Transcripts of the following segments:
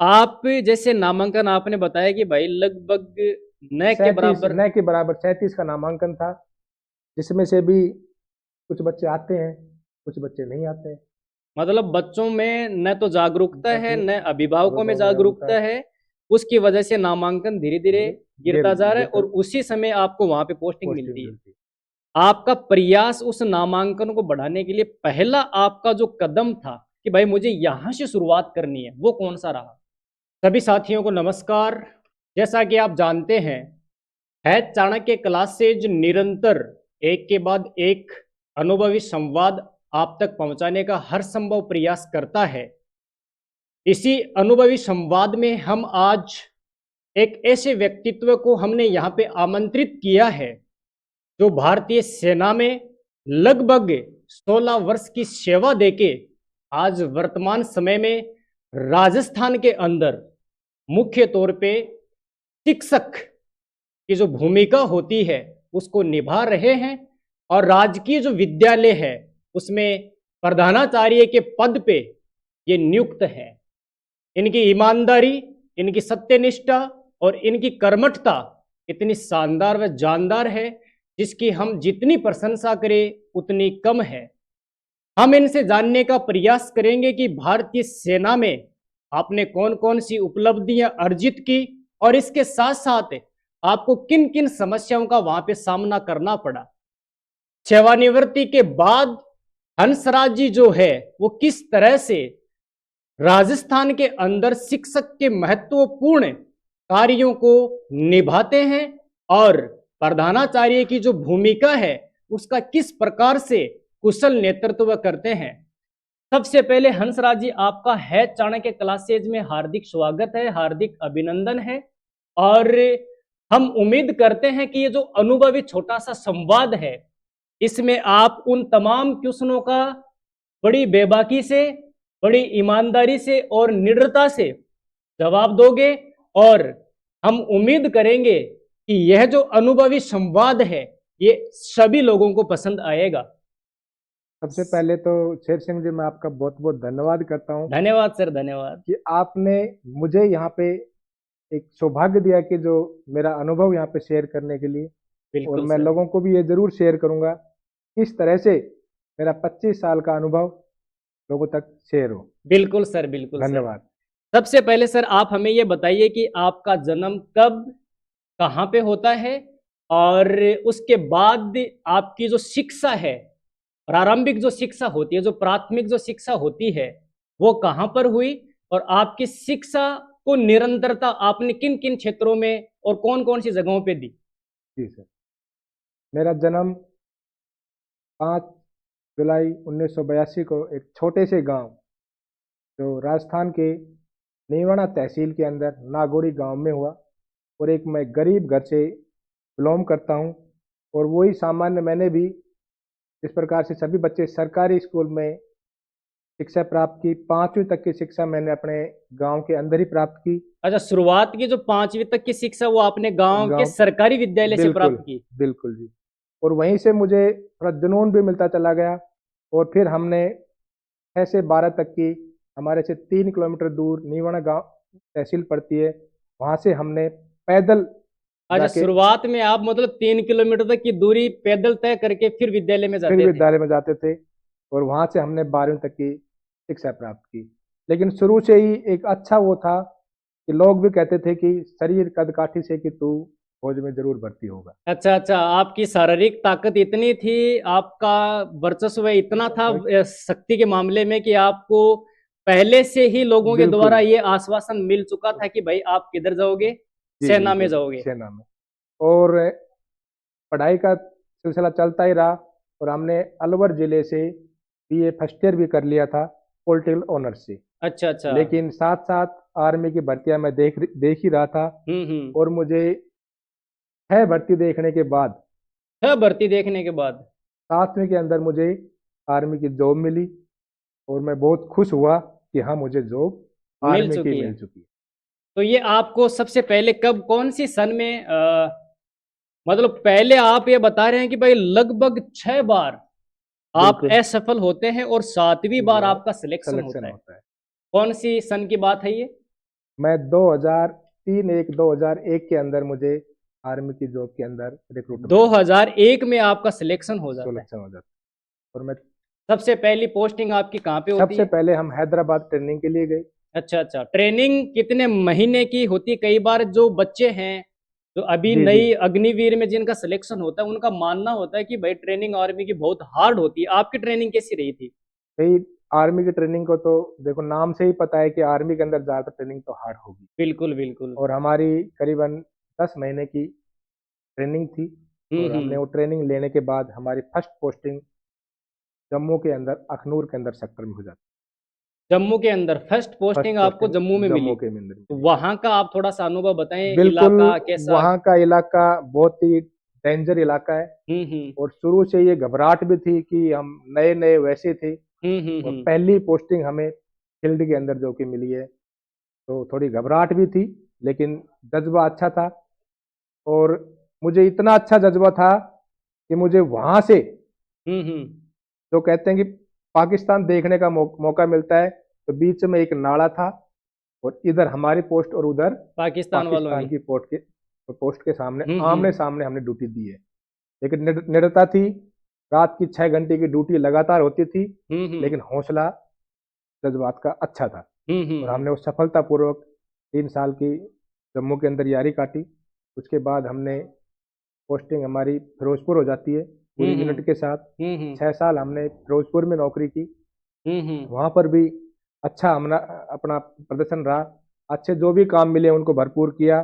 आप जैसे नामांकन आपने बताया कि भाई लगभग न के 37 बराबर। न के बराबर 37 का नामांकन था, जिसमें से भी कुछ बच्चे आते हैं, कुछ बच्चे नहीं आते हैं। मतलब बच्चों में न तो जागरूकता है बच्चे न अभिभावकों में अभिभावक में जागरूकता जागरूकता है। उसकी वजह से नामांकन धीरे धीरे धीरे गिर गिरता जा रहा है और गिरता उसी समय आपको वहां पे पोस्टिंग पोस्टिंग मिलती है। मिलती है। आपका प्रयास उस नामांकन को बढ़ाने के लिए पहला आपका जो कदम था कि भाई मुझे यहां से शुरुआत करनी है, वो कौन सा रहा? सभी साथियों को नमस्कार। जैसा कि आप जानते हैं, है चाणक्य क्लासेज निरंतर एक के बाद एक अनुभवी संवाद आप तक पहुंचाने का हर संभव प्रयास करता है। इसी अनुभवी संवाद में हम आज एक ऐसे व्यक्तित्व को हमने यहाँ पे आमंत्रित किया है जो भारतीय सेना में लगभग 16 वर्ष की सेवा देके आज वर्तमान समय में राजस्थान के अंदर मुख्य तौर पे शिक्षक की जो भूमिका होती है उसको निभा रहे हैं और राजकीय जो विद्यालय है उसमें प्रधानाचार्य के पद पे ये नियुक्त है। इनकी ईमानदारी, इनकी सत्यनिष्ठा और इनकी कर्मठता इतनी शानदार व जानदार है जिसकी हम जितनी प्रशंसा करें उतनी कम है। हम इनसे जानने का प्रयास करेंगे कि भारतीय सेना में आपने कौन कौन सी उपलब्धियां अर्जित की और इसके साथ साथ आपको किन किन समस्याओं का वहां पे सामना करना पड़ा। सेवानिवृत्ति के बाद हंसराज जी जो है वो किस तरह से राजस्थान के अंदर शिक्षक के महत्वपूर्ण कार्यों को निभाते हैं और प्रधानाचार्य की जो भूमिका है उसका किस प्रकार से कुशल नेतृत्व करते हैं। सबसे पहले हंसराज जी, आपका है चाणक्य क्लासेज में हार्दिक स्वागत है, हार्दिक अभिनंदन है। और हम उम्मीद करते हैं कि ये जो अनुभवी छोटा सा संवाद है इसमें आप उन तमाम क्वेश्चनों का बड़ी बेबाकी से, बड़ी ईमानदारी से और निडरता से जवाब दोगे और हम उम्मीद करेंगे कि यह जो अनुभवी संवाद है ये सभी लोगों को पसंद आएगा। सबसे पहले तो शेर सिंह जी, मैं आपका बहुत बहुत धन्यवाद करता हूँ धन्यवाद सर, धन्यवाद। कि आपने मुझे यहाँ पे एक सौभाग्य दिया कि जो मेरा अनुभव यहाँ पे शेयर करने के लिए। और बिल्कुल मैं सर। लोगों को भी ये जरूर शेयर करूंगा किस तरह से मेरा 25 साल का अनुभव लोगों तक शेयर हो। बिल्कुल सर, बिल्कुल सर। धन्यवाद। सबसे पहले सर आप हमें ये बताइए कि आपका जन्म कब, कहाँ पे होता है और उसके बाद आपकी जो शिक्षा है, प्रारंभिक जो शिक्षा होती है, जो प्राथमिक जो शिक्षा होती है, वो कहाँ पर हुई और आपकी शिक्षा को निरंतरता आपने किन किन क्षेत्रों में और कौन कौन सी जगहों पे दी? जी सर, मेरा जन्म 5 जुलाई 1982 को एक छोटे से गांव जो राजस्थान के नीवाणा तहसील के अंदर नागौरी गांव में हुआ। और एक मैं गरीब घर से बिलोंग करता हूं। और वही सामान्य मैंने भी इस प्रकार से सभी बच्चे सरकारी स्कूल में शिक्षा प्राप्त की। 5वीं तक की शिक्षा मैंने अपने गांव के अंदर ही प्राप्त की। अच्छा, शुरुआत की जो 5वीं तक की शिक्षा वो आपने गांव के गांव, सरकारी विद्यालय से बिल्कुल प्राप्त की? बिल्कुल जी। और वहीं से मुझे थोड़ा जुनून भी मिलता चला गया। और फिर हमने 6 से 12 तक की, हमारे से 3 किलोमीटर दूर नीवाणा गांव तहसील पड़ती है, वहां से हमने पैदल अच्छा, जाके शुरुआत में आप मतलब 3 किलोमीटर तक की दूरी पैदल तय करके फिर विद्यालय में फिर जाते थे? विद्यालय में जाते थे। और वहां से हमने 12वीं तक की शिक्षा प्राप्त की। लेकिन शुरू से ही एक अच्छा वो था कि लोग भी कहते थे कि शरीर कदकाठी से कि तू फौज में जरूर भर्ती होगा। अच्छा अच्छा, आपकी शारीरिक ताकत इतनी थी, आपका वर्चस्व इतना था शक्ति के मामले में कि आपको पहले से ही लोगों के बिल्कुल। द्वारा ये आश्वासन मिल चुका था कि भाई आप किधर जाओगे? जी सेना में बिल्कुल, जाओगे। सेना में। और पढ़ाई का सिलसिला चलता ही रहा। और हमने अलवर जिले से बीए फर्स्ट ईयर भी कर लिया था पॉलिटिकल ऑनर्स से। अच्छा अच्छा। लेकिन साथ साथ आर्मी की भर्तियां मैं देख ही रहा था। हम्म। और मुझे 6 भर्ती देखने के बाद छह भर्ती देखने के बाद 7वीं के अंदर मुझे आर्मी की जॉब मिली। और मैं बहुत खुश हुआ कि हाँ, मुझे जॉब मिल आर्मी की चुकी है। मिल चुकी है। तो ये आपको सबसे पहले कब, कौन सी सन में मतलब पहले आप ये बता रहे हैं कि भाई लगभग 6 बार आप बिल्कुल, असफल होते हैं और 7वीं इस बार बार आपका सिलेक्शन सिलेक्शन होता है। होता है। कौन सी सन की बात है ये? मैं 2001 के अंदर मुझे आर्मी की जॉब के अंदर रिक्रूटमेंट 2001 में आपका सिलेक्शन हो जाता है। सिलेक्शन हो जाता है। और मैं सबसे पहली पोस्टिंग आपकी कहाँ पे होती सबसे है? पहले हम हैदराबाद ट्रेनिंग के लिए गए। अच्छा अच्छा, ट्रेनिंग कितने महीने की होती है? कई बार जो बच्चे हैं जो अभी जी जी। नई अग्निवीर में जिनका सिलेक्शन होता है उनका मानना होता है कि भाई ट्रेनिंग आर्मी की बहुत हार्ड होती है, आपकी ट्रेनिंग कैसी रही थी? भाई आर्मी की ट्रेनिंग को तो देखो नाम से ही पता है कि आर्मी के अंदर ज़्यादा ट्रेनिंग तो हार्ड होगी। बिल्कुल बिल्कुल। और हमारी करीबन 10 महीने की ट्रेनिंग थी। और हमने हम्म। वो ट्रेनिंग लेने के बाद हमारी फर्स्ट पोस्टिंग जम्मू के अंदर अखनूर के अंदर सेक्टर में हो जाती जम्मू के अंदर फर्स्ट है। फर्स्ट पोस्टिंग आपको पोस्टिंग जम्मू में मिली, जम्मू के अंदर तो मिली। वहां का आप थोड़ा सा अनुभव बताएं, बिल्कुल। इलाका कैसा? वहाँ का इलाका बहुत ही डेंजर इलाका है। हम्म। और शुरू से ये घबराहट भी थी कि हम नए नए वैसे थे। और हम्म। पहली पोस्टिंग हमें फील्ड के अंदर जो कि मिली है तो थोड़ी घबराहट भी थी, लेकिन जज्बा अच्छा था। और मुझे इतना अच्छा जज्बा था कि मुझे वहां से हम्म। जो कहते हैं कि पाकिस्तान देखने का मौका मिलता है, तो बीच में एक नाला था और इधर हमारी पोस्ट और उधर पाकिस्तान वालों पाकिस्तान की। की पोस्ट के सामने आमने हम्म। सामने हमने ड्यूटी दी है। लेकिन निडरता थी। रात की 6 घंटे की ड्यूटी लगातार होती थी, हम्म। लेकिन हौसला जज्बात का अच्छा था। और हम्म। हमने उस सफलतापूर्वक 3 साल की जम्मू के अंदर यारी काटी। उसके बाद हमने पोस्टिंग हमारी फिरोजपुर हो जाती है पूरी हम्म। यूनिट के साथ। हम्म। 6 साल हमने फिरोजपुर में नौकरी की। हम्म। वहाँ पर भी अच्छा हमने अपना प्रदर्शन रहा। अच्छे जो भी काम मिले उनको भरपूर किया।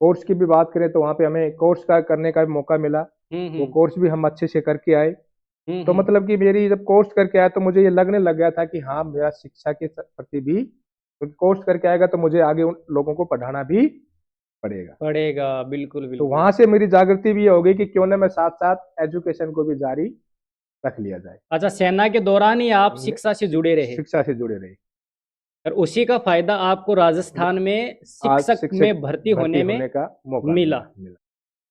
कोर्स की भी बात करें तो वहाँ पे हमें कोर्स का करने का भी मौका मिला। वो हम्म। कोर्स भी हम अच्छे से करके आए। तो हम्म। मतलब कि मेरी जब कोर्स करके आया तो मुझे ये लगने लग गया था कि हाँ मेरा शिक्षा के प्रति भी, तो कोर्स करके आएगा तो मुझे आगे उन लोगों को पढ़ाना भी पड़ेगा। पड़ेगा, बिल्कुल तो बिल्कुल। वहां से मेरी जागृति भी ये हो गई कि क्यों ना मैं साथ साथ एजुकेशन को भी जारी रख लिया जाए। अच्छा, सेना के दौरान ही आप हमने शिक्षा से जुड़े रहे शिक्षा से जुड़े रहे। और उसी का फायदा आपको राजस्थान में आज शिक्षक शिक्षक में भर्ती भर्ती होने में होने का मौका मिला। मिला।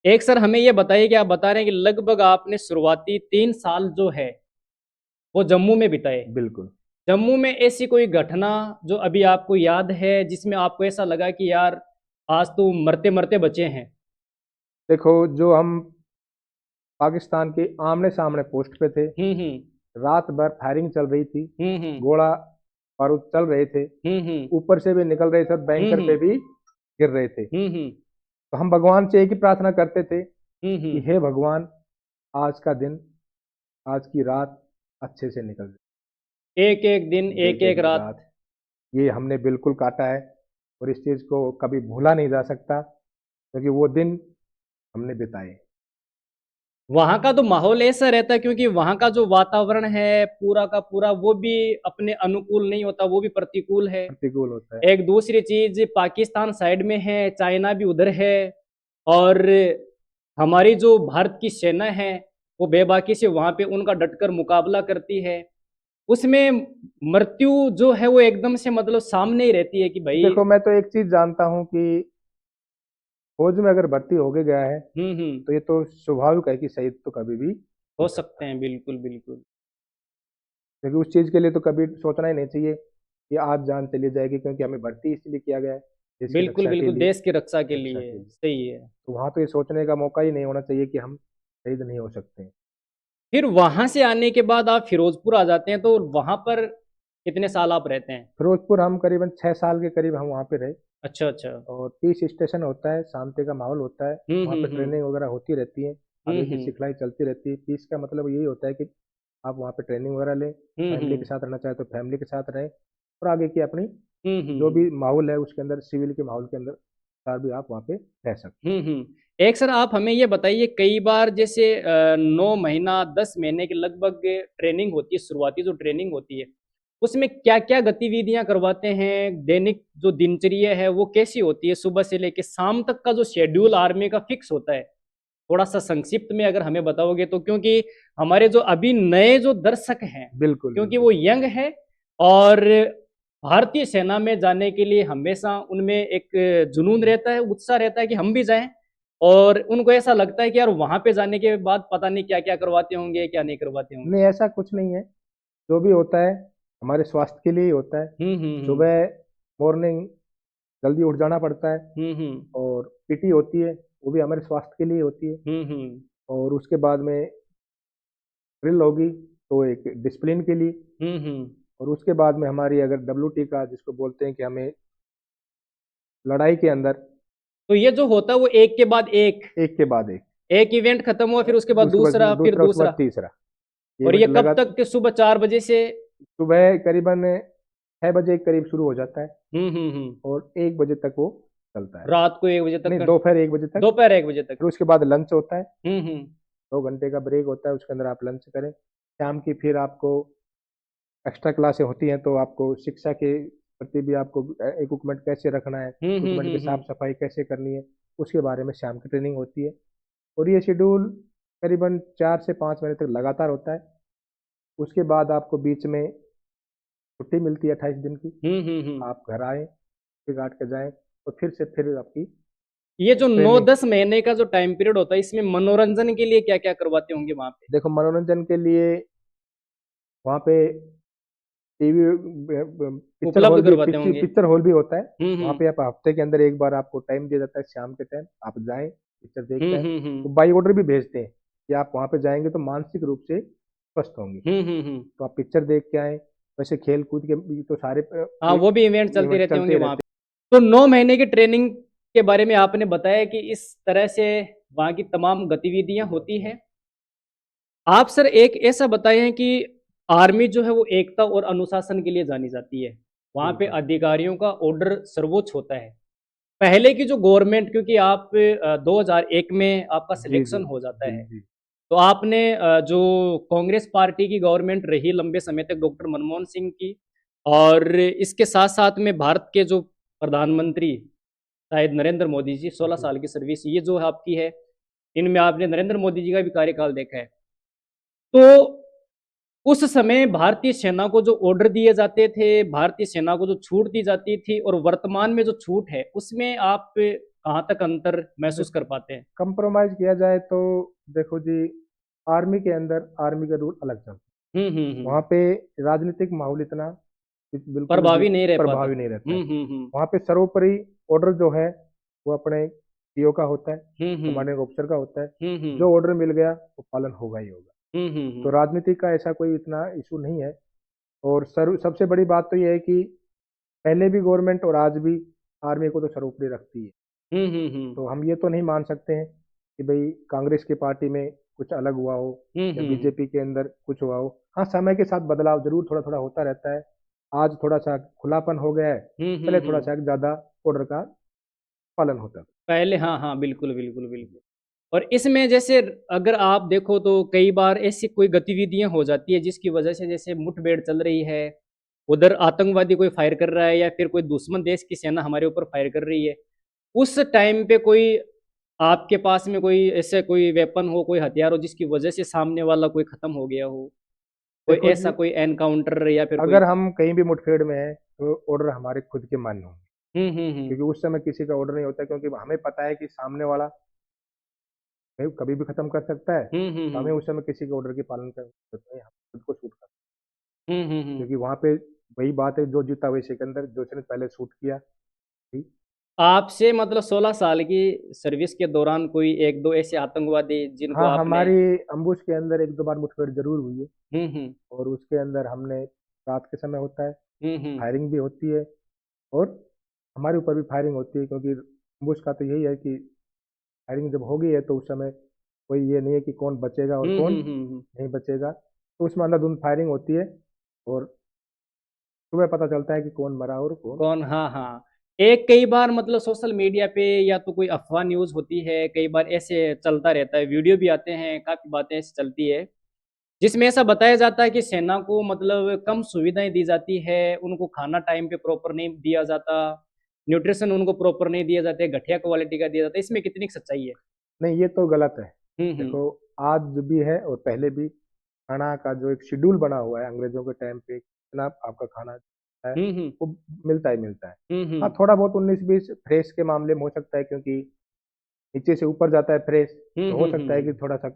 एक सर हमें ये बताइए कि आप बता रहे हैं कि लगभग आपने शुरुआती 3 साल जो है वो जम्मू में बिताए। बिल्कुल। जम्मू में ऐसी कोई घटना जो अभी आपको याद है जिसमें आपको ऐसा लगा कि यार आज तो मरते मरते बचे हैं? देखो जो हम पाकिस्तान के आमने सामने पोस्ट पे थे, हम्म। रात भर फायरिंग चल रही थी, हम्म। गोला बारूद चल रहे थे, हम्म। ऊपर से भी निकल रहे थे और बैंकर हम्म। पे भी गिर रहे थे। हम्म। तो हम भगवान से एक ही प्रार्थना करते थे कि हम्म। हे भगवान, आज का दिन, आज की रात अच्छे से निकल एक एक दिन जाए। एक एक एक एक रात। रात ये हमने बिल्कुल काटा है। और इस चीज को कभी भूला नहीं जा सकता, क्योंकि वो दिन हमने बिताए। वहां का तो माहौल ऐसा रहता है क्योंकि वहां का जो वातावरण है पूरा का पूरा वो भी अपने अनुकूल नहीं होता, वो भी प्रतिकूल है। प्रतिकूल होता है। एक दूसरी चीज, पाकिस्तान साइड में है, चाइना भी उधर है, और हमारी जो भारत की सेना है वो बेबाकी से वहां पे उनका डटकर मुकाबला करती है। उसमें मृत्यु जो है वो एकदम से मतलब सामने ही रहती है कि भाई। देखो मैं तो एक चीज जानता हूँ कि फौज में अगर भर्ती हो के गया है हम्म। तो ये तो स्वाभाविक है कि शहीद तो कभी भी हो हो सकते सकता है। हैं, बिल्कुल बिल्कुल। क्योंकि उस चीज के लिए तो कभी सोचना ही नहीं चाहिए कि आज जान चली जाएगी, क्योंकि हमें भर्ती इसलिए किया गया है देश की बिल्कुल रक्षा के बिल्कुल, लिए। देश की रक्षा के रक्षा लिए के लिए। सही है। तो वहां तो ये सोचने का मौका ही नहीं होना चाहिए कि हम शहीद नहीं हो सकते हैं। फिर वहां से आने के बाद आप फिरोजपुर आ जाते हैं, तो वहां पर कितने साल आप रहते हैं? फिरोजपुर हम करीबन 6 साल के करीब हम वहाँ पे रहे। अच्छा अच्छा। और पीस स्टेशन होता है, शांति का माहौल होता है। वहाँ पे ट्रेनिंग वगैरह होती रहती है, आगे की हम्म। सिखलाई चलती रहती है। पीस का मतलब यही होता है कि आप वहाँ पे ट्रेनिंग वगैरह लें, फैमिली के हम्म। साथ रहना चाहे तो फैमिली के साथ रहें, और आगे की अपनी जो हम्म। भी माहौल है उसके अंदर, सिविल के माहौल के अंदर साथ भी आप वहाँ पे रह सकते एक सर आप हमें ये बताइए, कई बार जैसे 9 महीना 10 महीने के लगभग ट्रेनिंग होती है, शुरुआती जो ट्रेनिंग होती है उसमें क्या क्या गतिविधियां करवाते हैं? दैनिक जो दिनचर्या है वो कैसी होती है? सुबह से लेकर शाम तक का जो शेड्यूल आर्मी का फिक्स होता है, थोड़ा सा संक्षिप्त में अगर हमें बताओगे तो, क्योंकि हमारे जो अभी नए जो दर्शक हैं, हैं। बिल्कुल क्योंकि बिल्कुल। वो यंग है और भारतीय सेना में जाने के लिए हमेशा उनमें एक जुनून रहता है, उत्साह रहता है कि हम भी जाएं, और उनको ऐसा लगता है कि यार वहां पे जाने के बाद पता नहीं क्या क्या करवाते होंगे, क्या नहीं करवाते होंगे। नहीं, ऐसा कुछ नहीं है। जो भी होता है हमारे स्वास्थ्य के लिए ही होता है। हम्म। सुबह मॉर्निंग जल्दी उठ जाना पड़ता है। हम्म। और पीटी होती है, वो भी हमारे स्वास्थ्य के लिए होती है। हम्म। और उसके बाद में ड्रिल होगी तो एक डिसिप्लिन के लिए। हम्म। और उसके बाद में हमारी अगर डब्ल्यूटी का जिसको बोलते हैं कि हमें लड़ाई के अंदर तो ये जो होता है वो एक के बाद एक के बाद एक इवेंट खत्म हुआ, फिर उसके बाद उसके बाद दूसरा, फिर दूसरा, उसके बाद दूसरा। तीसरा, ये और ये इवेंट कब लगा। तक के? सुबह 4 बजे से? सुबह करीबन 6 बजे के करीब शुरू हो जाता है हम्म। और 1 बजे तक वो चलता है। रात को 1 बजे तक नहीं, का? दोपहर 1 बजे तक। दोपहर 1 बजे तक? फिर उसके बाद लंच होता है, हम्म। 2 घंटे का ब्रेक होता है, उसके अंदर आप लंच करें। शाम की फिर आपको एक्स्ट्रा क्लासें होती हैं, तो आपको शिक्षा के प्रति भी आपको इक्विपमेंट कैसे रखना है, इक्विपमेंट की साफ सफाई कैसे करनी है, उसके बारे में शाम की ट्रेनिंग होती है। और ये शेड्यूल करीबन 4 से 5 महीने तक लगातार होता है। उसके बाद आपको बीच में छुट्टी मिलती है 28 दिन की। हम्म। आप घर आए, फिर काट के जाएं, और फिर से फिर आपकी ये जो नौ ट्रेनिंग। दस महीने का जो टाइम पीरियड होता है, इसमें मनोरंजन के लिए क्या क्या करवाते होंगे वहां पे? देखो, मनोरंजन के लिए वहाँ पे टीवी, पिक्चर उपलब्ध हॉल भी, करवाते होंगे? पिक्चर हॉल भी होता है। वहाँ हम्म। पे आप हफ्ते के अंदर एक बार आपको टाइम दिया जाता है, शाम के टाइम आप जाएं, पिक्चर देख के आएं। हम्म। तो बाई ऑर्डर भी भेजते हैं कि आप वहाँ पे जाएंगे तो मानसिक रूप से स्वस्थ होंगे, हम्म। तो आप पिक्चर देख के आएं। वैसे खेल कूद के भी तो सारे हाँ, वो भी इवेंट चलते इवेंट रहते चलते होंगे ही वहां रहते पे। तो 9 महीने की ट्रेनिंग के बारे में आपने बताया कि इस तरह से वहाँ की तमाम गतिविधियां होती हैं। आप सर एक ऐसा बताए हैं कि आर्मी जो है वो एकता और अनुशासन के लिए जानी जाती है। हैं। वहाँ पे बिल्कुल। अधिकारियों का ऑर्डर सर्वोच्च होता है। पहले की जो गवर्नमेंट, क्योंकि आप 2001 में आपका जी जी सिलेक्शन हो जाता जी है, जी। तो आपने जो कांग्रेस पार्टी की गवर्नमेंट रही लंबे समय तक डॉक्टर मनमोहन सिंह की, और इसके साथ साथ में भारत के जो प्रधानमंत्री शायद नरेंद्र मोदी जी, 16 जी साल की सर्विस ये जो है आपकी है, इनमें आपने नरेंद्र मोदी जी का भी कार्यकाल देखा है। तो उस समय भारतीय सेना को जो ऑर्डर दिए जाते थे, भारतीय सेना को जो छूट दी जाती थी, और वर्तमान में जो छूट है उसमें आप कहाँ तक अंतर महसूस कर पाते हैं? कंप्रोमाइज किया जाए तो देखो जी, आर्मी के अंदर आर्मी का रूल अलग चलता है। हम्म। वहाँ पे राजनीतिक माहौल इतना बिल्कुल भी प्रभावी नहीं रह पाता। प्रभावी नहीं रहता है। हम्म। वहाँ पे सर्वोपरि ऑर्डर जो है वो अपने सीओ का होता है, हम्म। कमांडिंग ऑफिसर का होता है। हम्म। जो ऑर्डर मिल गया वो पालन होगा ही होगा। तो हम्म। राजनीति का ऐसा कोई इतना इशू नहीं है। और सबसे बड़ी बात तो ये है कि पहले भी गवर्नमेंट और आज भी आर्मी को तो सर्वोपरि रखती है। हम्म। तो हम ये तो नहीं मान सकते हैं कि भाई कांग्रेस की पार्टी में कुछ अलग हुआ हो या हम्म। बीजेपी के अंदर कुछ हुआ हो। हाँ, समय के साथ बदलाव जरूर थोड़ा थोड़ा होता रहता है। आज थोड़ा सा खुलापन हो गया है, पहले थोड़ा हम्म। सा ज़्यादा ऑर्डर का पालन होता था। पहले, हाँ हाँ, बिल्कुल बिल्कुल बिल्कुल। और इसमें जैसे अगर आप देखो तो कई बार ऐसी कोई गतिविधियां हो जाती है जिसकी वजह से, जैसे मुठभेड़ चल रही है, उधर आतंकवादी कोई फायर कर रहा है या फिर कोई दुश्मन देश की सेना हमारे ऊपर फायर कर रही है, उस टाइम पे कोई आपके पास में कोई ऐसे कोई वेपन हो, कोई हथियार हो जिसकी वजह से सामने वाला कोई खत्म हो गया हो, कोई देखो ऐसा जी, कोई एनकाउंटर या फिर कोई? अगर हम कहीं भी मुठभेड़ में हैं तो ऑर्डर हमारे खुद के मान्य होंगे। हम्म। क्योंकि उस समय किसी का ऑर्डर नहीं होता, क्योंकि हमें पता है कि सामने वाला हमें कभी भी खत्म कर सकता है। तो हमें हम्म। उस समय किसी के ऑर्डर की पालन करनी नहीं, हम खुद को शूट कर। हम्म। क्योंकि वहां पे वही बात है, जो जीता वही सिकंदर, जो उसने पहले शूट किया। ठीक। आपसे मतलब 16 साल की सर्विस के दौरान कोई एक दो ऐसे आतंकवादी जिनको हाँ, आपने? हमारी अम्बुश के अंदर एक दो बार मुठभेड़ जरूर हुई है। हम्म। और उसके अंदर हमने, रात के समय होता है, हम्म। फायरिंग भी होती है और हमारे ऊपर भी फायरिंग होती है। क्योंकि अम्बुश का तो यही है कि फायरिंग जब होगी है तो उस समय कोई ये नहीं है कि कौन बचेगा और कौन हम्म। नहीं बचेगा। तो उसमें अंधाधुंध फायरिंग होती है और सुबह पता चलता है कि कौन मरा और कौन। कौन? हाँ हाँ। एक कई बार मतलब सोशल मीडिया पे या तो कोई अफवाह न्यूज़ होती है, कई बार ऐसे चलता रहता है, वीडियो भी आते हैं, काफ़ी बातें ऐसी चलती है जिसमें ऐसा बताया जाता है कि सेना को मतलब कम सुविधाएं दी जाती है, उनको खाना टाइम पे प्रॉपर नहीं दिया जाता, न्यूट्रिशन उनको प्रॉपर नहीं दिया जाता है, घटिया क्वालिटी का दिया जाता है। इसमें कितनी सच्चाई है? नहीं, ये तो गलत है। हम्म। देखो, आज जो भी है और पहले भी खाना का जो एक शेड्यूल बना हुआ है अंग्रेजों के टाइम पे, इतना आपका खाना है हम्म। वो मिलता ही मिलता है। हाँ, हम्म। थोड़ा बहुत 19-20 फ्रेश के मामले में हो सकता है, क्योंकि नीचे से ऊपर जाता है फ्रेश, तो हो सकता है कि हम्म। थोड़ा सा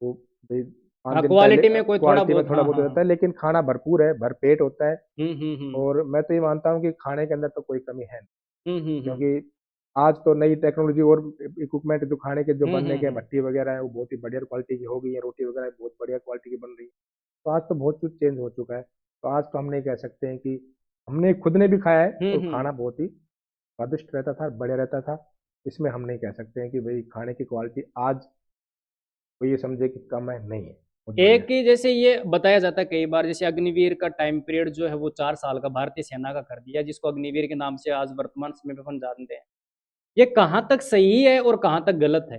वो भाई पाँच हाँ, दिन पहले क्वालिटी में कोई थोड़ा क्वालिटी में बहुत, थोड़ा हाँ बहुत हो हाँ जाता हाँ। है, लेकिन खाना भरपूर है, भरपेट होता है। हम्म। और मैं तो ये मानता हूँ कि खाने के अंदर तो कोई कमी है नहीं। हम्म। क्योंकि आज तो नई टेक्नोलॉजी और इक्विपमेंट जो खाने के जो बनने के हम्म। भट्टी वगैरह है वो बहुत ही बढ़िया क्वालिटी की हो गई है, रोटी वगैरह बहुत बढ़िया क्वालिटी की बन रही है। तो आज तो बहुत कुछ चेंज हो चुका है। तो आज तो हम नहीं कह सकते हैं कि हमने खुद ने भी खाया है और हम्म। खाना बहुत ही स्वादिष्ट रहता था, बढ़िया रहता था। इसमें हम नहीं कह सकते हैं कि भाई खाने की क्वालिटी आज कोई ये समझे कि कम है, नहीं है, बहुत बढ़िया एक है। ही जैसे ये बताया जाता है कई बार, जैसे अग्निवीर का टाइम पीरियड जो है वो 4 साल का भारतीय सेना का कर दिया, जिसको अग्निवीर के नाम से आज वर्तमान समय में अपन जानते हैं। ये कहाँ तक सही है और कहाँ तक गलत है?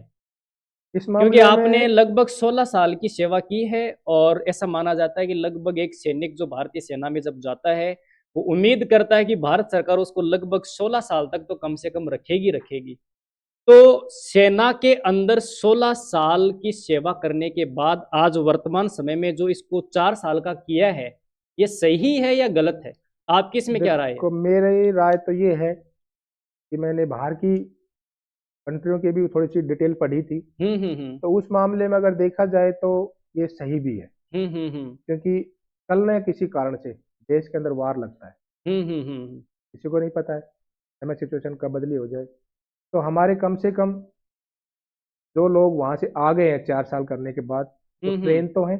इस क्योंकि मामले आपने में लगभग 16 साल की सेवा की है, और ऐसा माना जाता है कि लगभग एक सैनिक जो भारतीय सेना में जब जाता है, वो उम्मीद करता है कि भारत सरकार उसको लगभग 16 साल तक तो कम से कम रखेगी रखेगी। तो सेना के अंदर 16 साल की सेवा करने के बाद आज वर्तमान समय में जो इसको 4 साल का किया है, ये सही है या गलत है? आपकी इसमें क्या राय है? देखो, मेरी राय तो ये है कि मैंने बाहर की कंट्रियों की भी थोड़ी सी डिटेल पढ़ी थी। हम्म। तो उस मामले में अगर देखा जाए तो ये सही भी है, हम्म। क्योंकि कल न किसी कारण से देश के अंदर वार लगता है, हम्म। किसी को नहीं पता है समय सिचुएशन कब बदली हो जाए। तो हमारे कम से कम जो लोग वहां से आ गए हैं 4 साल करने के बाद, तो हम्म। ट्रेन तो हैं,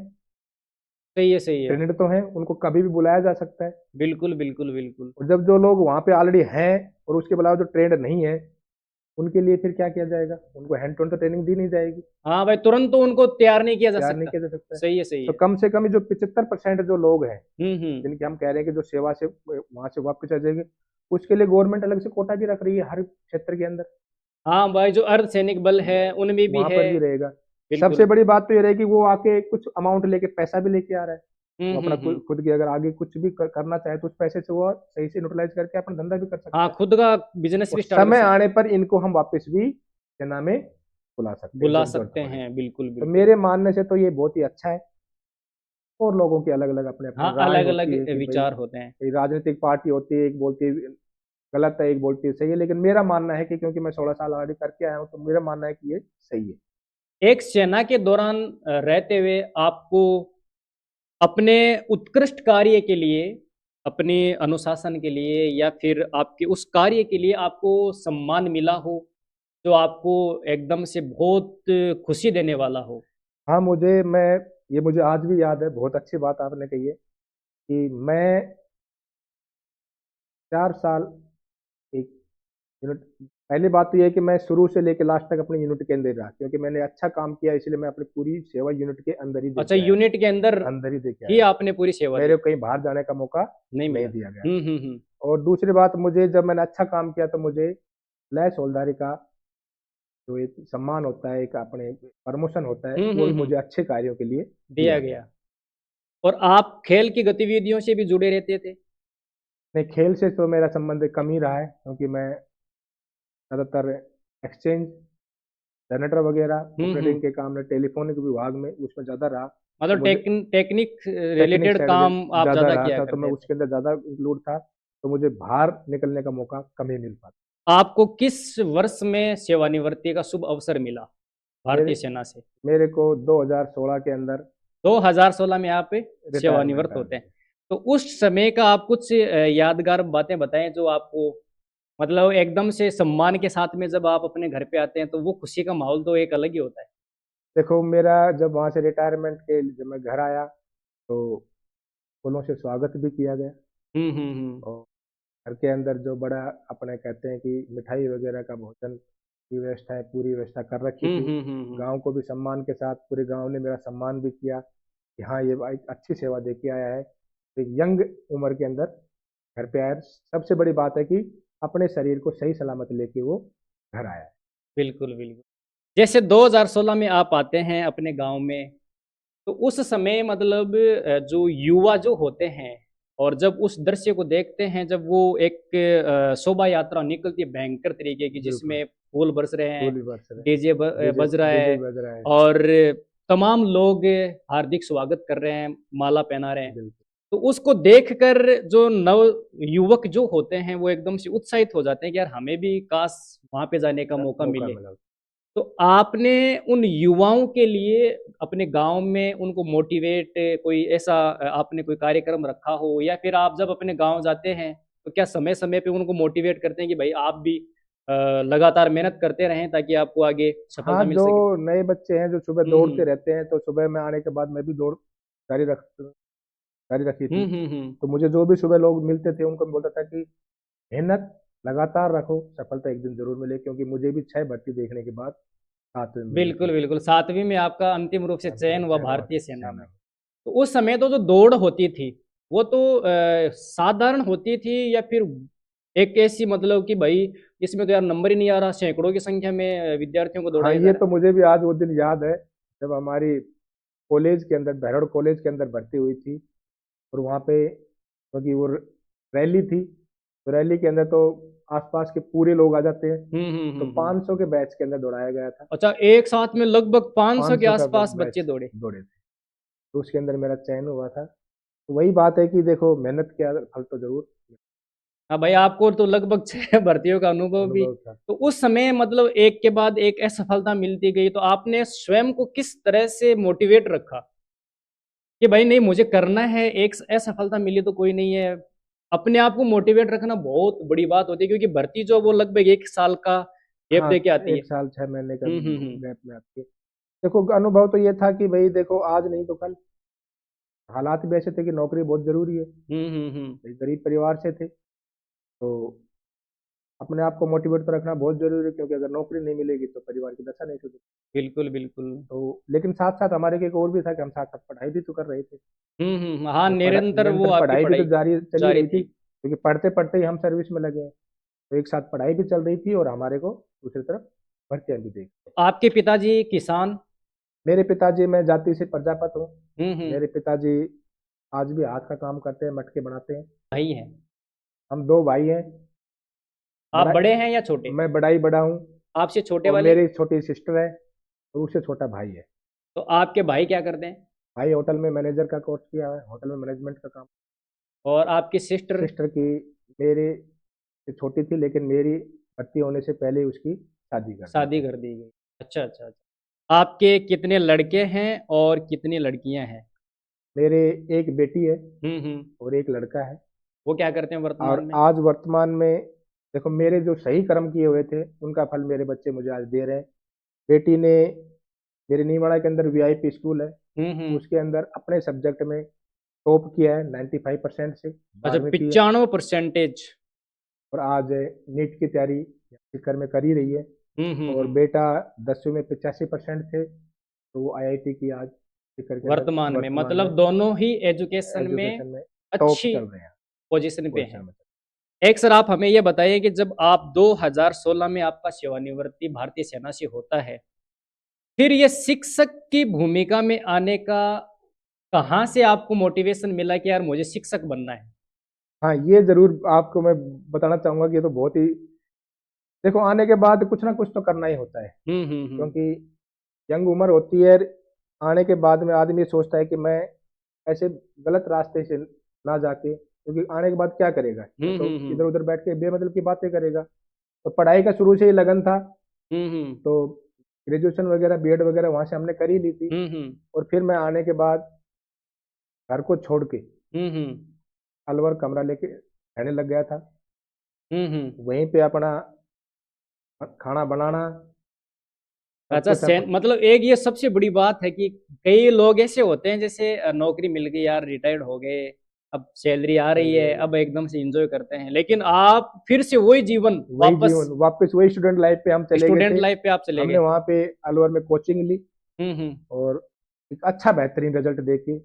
सही है, सही है। ट्रेनड तो हैं, उनको कभी भी बुलाया जा सकता है। बिल्कुल बिल्कुल बिल्कुल। और जब जो लोग वहां पे ऑलरेडी हैं और उसके अलावा जो ट्रेंड नहीं है, उनके लिए फिर क्या किया जाएगा? उनको हैंड टू हैंड तो ट्रेनिंग दी नहीं जाएगी, हाँ भाई, तुरंत तो उनको तैयार नहीं किया जा तैयार नहीं सकता। किया जा सकता है। सही है, सही तो है। कम से कम जो 75% जो लोग हैं हम्म। जिनके हम कह रहे हैं कि जो सेवा से वहां से वापस आ जाएंगे, उसके लिए गवर्नमेंट अलग से कोटा भी रख रही है हर क्षेत्र के अंदर। हाँ भाई, जो अर्धसैनिक बल है उनमें भी वहां है। पर भी रहेगा। सबसे बिल्कुल। बड़ी बात तो ये रहेगी वो आके कुछ अमाउंट लेके पैसा भी लेके आ रहा है। वो अपना हम्म। खुद की अगर आगे कुछ भी करना चाहे तो उस पैसे से वो सही से यूटिलाइज करके अपना धंधा भी कर हाँ, सकता है। खुद का बिजनेस और भी स्टार्ट कर समय सकते आने हैं। पर इनको हम वापस भी सेना में बुला सकते हैं बुला जब जरूरत सकते पड़े। हैं, बिल्कुल तो बिल्कुल। मेरे मानने से तो ये बहुत ही अच्छा है। और लोगों की अलग अलग अपने अपनी हाँ, राय अलग होती अलग है कि भाई विचार होते हैं। कोई राजनीतिक पार्टी होती है, एक बोलती है गलत है, एक बोलती है सही है, लेकिन मेरा मानना है कि क्योंकि मैं 16 साल ऑलरेडी करके आया हूँ, तो मेरा मानना है कि ये सही है। एक सेना के दौरान रहते हुए आपको अपने उत्कृष्ट कार्य के लिए, अपने अनुशासन के लिए, या फिर आपके उस कार्य के लिए आपको सम्मान मिला हो, जो आपको एकदम से बहुत खुशी देने वाला हो? हाँ, ये मुझे आज भी याद है। बहुत अच्छी बात आपने कही है कि मैं 4 साल एक यूनिट, पहली बात तो ये है कि मैं शुरू से लेकर लास्ट तक अपनी यूनिट के अंदर रहा, क्योंकि मैंने अच्छा काम किया, इसलिए मैं अपनी पूरी सेवा यूनिट के अंदर ही दे अच्छा, के आया हूँ। यूनिट के अंदर अंदर ही दे के ही आया हूँ। आपने पूरी सेवा मेरे दी? को कहीं बाहर जाने का मौका नहीं नहीं मिला। दिया गया। हम्म। और दूसरी बात, मुझे जब मैंने अच्छा काम किया तो मुझे लैस हौलदारी का जो एक सम्मान होता है, एक अपने प्रमोशन होता है, वो भी हम्म। मुझे अच्छे कार्यों के लिए दिया दिया गया। गया। और आप खेल की गतिविधियों से भी जुड़े रहते थे? नहीं, खेल से तो मेरा संबंध कम ही रहा है, क्योंकि मैं ज़्यादातर एक्सचेंज, जनरेटर वगैरह हम्म। ऑपरेटिंग के काम में, टेलीफोनिक विभाग में उसमें ज़्यादा रहा। तो मतलब मुझे टेक्निक टेक्निक रिलेटेड साइड काम आप ज़्यादा ज़्यादा रहा किया था, तो मैं करते थे। उसके अंदर ज़्यादा इंक्लूड था। तो मुझे बाहर निकलने का मौका कम ही मिल पाता। आपको किस वर्ष में सेवानिवृत्ति का शुभ अवसर मिला मेरे भारतीय सेना से? मेरे को 2016 के अंदर 2016 में आप रिटायरमेंट सेवानिवृत्त आ होते गया। हैं। तो उस समय का आप कुछ यादगार बातें बताएं जो आपको, मतलब एकदम से सम्मान के साथ में जब आप अपने घर पे आते हैं तो वो खुशी का माहौल तो एक अलग ही होता है। देखो, मेरा जब वहाँ से रिटायरमेंट के जब मैं घर आया, तो फूलों से स्वागत भी किया गया। हम्म। और घर के अंदर जो बड़ा अपने कहते हैं कि मिठाई वगैरह का भोजन की व्यवस्था है, पूरी व्यवस्था कर रखी थी। हम्म। गांव को भी सम्मान के साथ, पूरे गांव ने मेरा सम्मान भी किया कि हाँ, ये भाई अच्छी सेवा दे के आया है। एक यंग उम्र के अंदर घर पे आया। सबसे बड़ी बात है कि अपने शरीर को सही सलामत लेके वो घर आया है। बिल्कुल बिल्कुल। जैसे 2016 में आप आते हैं अपने गांव में, तो उस समय मतलब जो युवा जो होते हैं, और जब उस दृश्य को देखते हैं, जब वो एक शोभा यात्रा निकलती है भयंकर तरीके की, बिल्कुल। जिसमें फूल बरस रहे हैं, गोली बरस रहे, डीजे डीजे बज रहा डीजे है, बज रहा है। और तमाम लोग हार्दिक स्वागत कर रहे हैं, माला पहना रहे हैं। बिल्कुल। तो उसको देखकर जो नव युवक जो होते हैं वो एकदम से उत्साहित हो जाते हैं कि यार हमें भी काश वहां पे जाने का मौका मौका मिले। मिला। तो आपने उन युवाओं के लिए अपने गांव में उनको मोटिवेट, कोई ऐसा आपने कोई कार्यक्रम रखा हो, या फिर आप जब अपने गांव जाते हैं तो क्या समय समय पे उनको मोटिवेट करते हैं कि भाई आप भी लगातार मेहनत करते रहें ताकि आपको आगे हाँ, सफलता मिल जो सके? नए बच्चे हैं जो सुबह दौड़ते रहते हैं, तो सुबह में आने के बाद मैं भी दौड़ जारी रख जारी रखी थी। हम्म। तो मुझे जो भी सुबह लोग मिलते थे उनको मैं बोलता था कि मेहनत लगातार रखो, सफलता एक दिन जरूर मिले, क्योंकि मुझे भी 6 भर्ती देखने के बाद 7वीं में मिली बिल्कुल थी। बिल्कुल, 7वीं में आपका अंतिम रूप से अंतिम चयन हुआ चयन हुआ भारतीय सेना सेना में। में। तो उस समय तो जो दौड़ होती थी वो तो साधारण होती थी, या फिर एक ऐसी मतलब कि भाई इसमें तो यार नंबर ही नहीं आ रहा, सैकड़ों की संख्या में विद्यार्थियों को हाँ, दौड़ाया जा ये रहा तो मुझे भी आज वो दिन याद है जब हमारी कॉलेज के अंदर, बहरौड़ कॉलेज के अंदर भर्ती हुई थी। और वहाँ पे क्योंकि वो रैली थी, तो रैली के अंदर तो आसपास के पूरे लोग आ जाते हैं। है? तो 500 के बैच के अंदर दौड़ाया गया था। अच्छा, एक साथ में लगभग 500 के 500 का आसपास बच्चे बैच दौड़े? दौड़े थे, तो उसके अंदर मेरा चयन हुआ था। तो वही बात है कि देखो, मेहनत के फल तो जरूर हाँ भाई, आपको तो लगभग 6 भर्तियों का अनुभव भी। अनुभव था। तो उस समय मतलब एक के बाद एक असफलता मिलती गई, तो आपने स्वयं को किस तरह से मोटिवेट रखा कि भाई नहीं, मुझे करना है, एक असफलता मिली तो कोई नहीं है? अपने आप को मोटिवेट रखना बहुत बड़ी बात होती है, क्योंकि भर्ती जो वो लगभग 1 साल का गैप हाँ, दे के आती है। 1 साल 6 महीने का हम्म। गैप में आपके। देखो, अनुभव तो ये था कि भाई देखो, आज नहीं तो कल हालात भी ऐसे थे कि नौकरी बहुत जरूरी है। हम्म। भाई गरीब परिवार से थे, तो अपने आप को मोटिवेट तो रखना बहुत जरूरी है, क्योंकि अगर नौकरी नहीं मिलेगी तो परिवार की दशा नहीं सुधरेगी। बिल्कुल बिल्कुल। तो लेकिन साथ साथ हमारे एक और भी था कि हम साथ साथ पढ़ाई भी तो कर रहे थे। हाँ, तो निरंतर वो निरंतर आपकी पढ़ाई भी तो पढ़ाई जारी चली जारी रही थी, थी। क्योंकि पढ़ते पढ़ते ही हम सर्विस में लगे हैं। तो एक साथ पढ़ाई भी चल रही थी और हमारे को दूसरी तरफ भर्तियां भी दी। आपके पिताजी किसान? मेरे पिताजी, मैं जाति से प्रजापत हूँ। हम्म। मेरे पिताजी आज भी हाथ का काम करते हैं, मटके बनाते हैं। भाई हैं? हम 2 भाई हैं। आप बड़ा बड़े हैं या छोटे? मैं बड़ा ही बड़ा हूँ। आपसे छोटे और वाले? मेरी छोटी सिस्टर है, और उससे छोटा भाई है। तो आपके भाई क्या करते हैं? भाई होटल में मैनेजर का कोर्स किया है, होटल में मैनेजमेंट का काम। और आपकी सिस्टर? सिस्टर की मेरे से छोटी थी, लेकिन मेरी भर्ती होने से पहले ही उसकी शादी कर दी शादी थी। कर दी गई? अच्छा अच्छा अच्छा। आपके कितने लड़के हैं और कितनी लड़कियां हैं? मेरे एक बेटी है हम्म। और एक लड़का है। वो क्या करते हैं वर्तमान और में? आज वर्तमान में देखो, मेरे जो सही कर्म किए हुए थे उनका फल मेरे बच्चे मुझे आज दे रहे हैं। बेटी ने, मेरे नीवाड़ा के अंदर वीआईपी स्कूल है, हम्म। उसके अंदर अपने सब्जेक्ट में टॉप किया है 95% से, अच्छा, 12वीं की है। 95%? और आज नीट की तैयारी सीकर में कर ही रही है। और हम्म। बेटा 10वीं में 85% थे, तो वो आईआईटी की आज सीकर के अंदर वर्तमान में वर्तमान में मतलब दोनों ही एजुकेशन में एजुकेशन में टॉप अच्छी चल रहे हैं, पोजीशन पे पोजिशन हैं। में। एक सर, आप हमें ये बताइए कि जब आप 2016 में आपका सेवानिवृत्ति भारतीय सेना से होता है, फिर ये शिक्षक की भूमिका में आने का कहाँ से आपको मोटिवेशन मिला कि यार मुझे शिक्षक बनना है? हाँ, ये जरूर आपको मैं बताना चाहूंगा कि ये तो बहुत ही, देखो, आने के बाद कुछ ना कुछ तो करना ही होता है। हम्म। क्योंकि यंग उम्र होती है, आने के बाद में आदमी सोचता है कि मैं ऐसे गलत रास्ते से ना जाके, क्योंकि आने के बाद क्या करेगा, ये तो हम्म। इधर उधर बैठ के बेमतलब की बातें करेगा। तो पढ़ाई का शुरू से ही लगन था। हम्म। तो ग्रेजुएशन वगैरह, बीएड वगैरह वहां से हमने कर ही ली थी। हम्म। और फिर मैं आने के बाद घर को छोड़ के हम्म। अलवर कमरा लेके रहने लग गया था। हम्म। वहीं पे अपना खाना बनाना, सब अच्छा, कुछ अब। मतलब एक ये सबसे बड़ी बात है कि कई लोग ऐसे होते हैं जैसे नौकरी मिल गई यार, रिटायर्ड हो गए, अब सैलरी आ रही सैलरी है, आई, अब एकदम से एंजॉय करते हैं, लेकिन आप फिर से वही जीवन वही वापस जीवन वापस, वही स्टूडेंट लाइफ पे हम चले गए स्टूडेंट थे। लाइफ पे आप चले हमने गए? वहाँ पे अलवर में कोचिंग ली, हम्म। और एक अच्छा बेहतरीन रिजल्ट देके,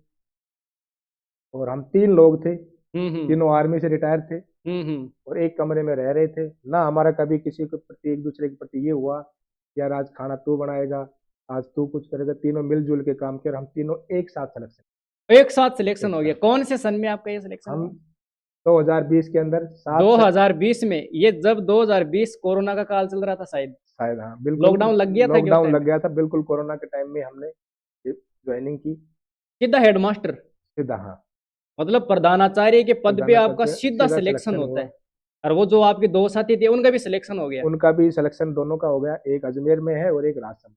और हम 3 लोग थे, हम्म। तीनों आर्मी से रिटायर थे, हम्म। और एक कमरे में रह रहे थे ना। हमारा कभी किसी के प्रति, एक दूसरे के प्रति ये हुआ कि यार आज खाना तू बनाएगा, आज तू कुछ करेगा। तीनों मिलजुल के काम किया और हम तीनों एक साथ सिलेक्शन, एक साथ सिलेक्शन एक हो गया? साथ। कौन से सन में आपका ये सिलेक्शन हम हुआ? 2020 के अंदर 7 2020 में? ये जब 2020 कोरोना का काल चल रहा था शायद, शायद, हाँ बिल्कुल, लॉकडाउन लग गया था कि उस लॉकडाउन टाइम लग में? गया था, बिल्कुल कोरोना के टाइम में हमने ज्वाइनिंग की। सीधा हेडमास्टर? सीधा, हाँ। मतलब प्रधानाचार्य के पद पे प्रधानाचार्य आपका पे सीधा सीधा सिलेक्शन सिलेक्शन होता हुआ। है? और वो जो आपके दो साथी थे उनका भी सिलेक्शन हो गया? उनका भी सिलेक्शन दोनों का हो गया, एक अजमेर में है और एक राजस्थान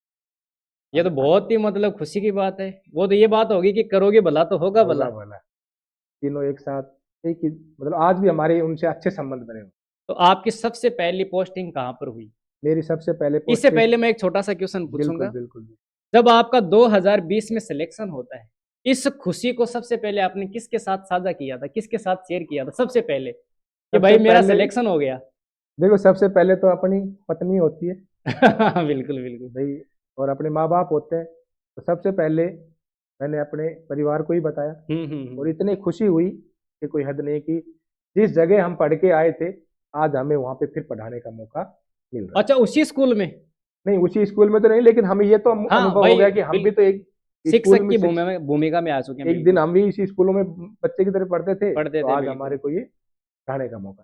ये तो में। बहुत ही मतलब खुशी की बात है। वो तो ये बात होगी कि करोगे भला तो होगा होगा भला। भला। तीनों एक साथ एक ही मतलब आज भी हमारे उनसे अच्छे संबंध बने हुए हैं। तो आपकी सबसे पहली पोस्टिंग कहाँ पर हुई? मेरी सबसे पहले इससे पोस्टिंग पहले मैं एक छोटा सा क्वेश्चन बिल्कुल, पूछूंगा। बिल्कुल। जब आपका 2020 में सिलेक्शन होता है, इस खुशी को सबसे पहले आपने किसके साथ साझा किया था, किसके साथ शेयर किया था सबसे पहले कि सबसे भाई मेरा पहले सिलेक्शन हो गया? देखो सबसे पहले तो अपनी पत्नी होती है बिल्कुल बिल्कुल। भई और अपने माँ-बाप होते हैं। तो सबसे पहले मैंने अपने परिवार को ही बताया और हम्म। इतनी खुशी हुई कि कोई हद नहीं कि जिस जगह हम पढ़ के आए थे, आज हमें वहाँ पे फिर पढ़ाने का मौका मिल रहा है। अच्छा, उसी स्कूल में? नहीं उसी स्कूल में तो नहीं लेकिन हमें ये तो हाँ अनुभव हो भाई, गया कि हम भी तो एक स्कूल शिक्षक में की भूमिका में आ चुके हैं, एक दिन बिल्कुल। हम भी इसी स्कूलों में बच्चे की तरह पढ़ते थे, पढ़ते तो थे, आज हमारे बिल्कुल। को ये पढ़ाने का मौका।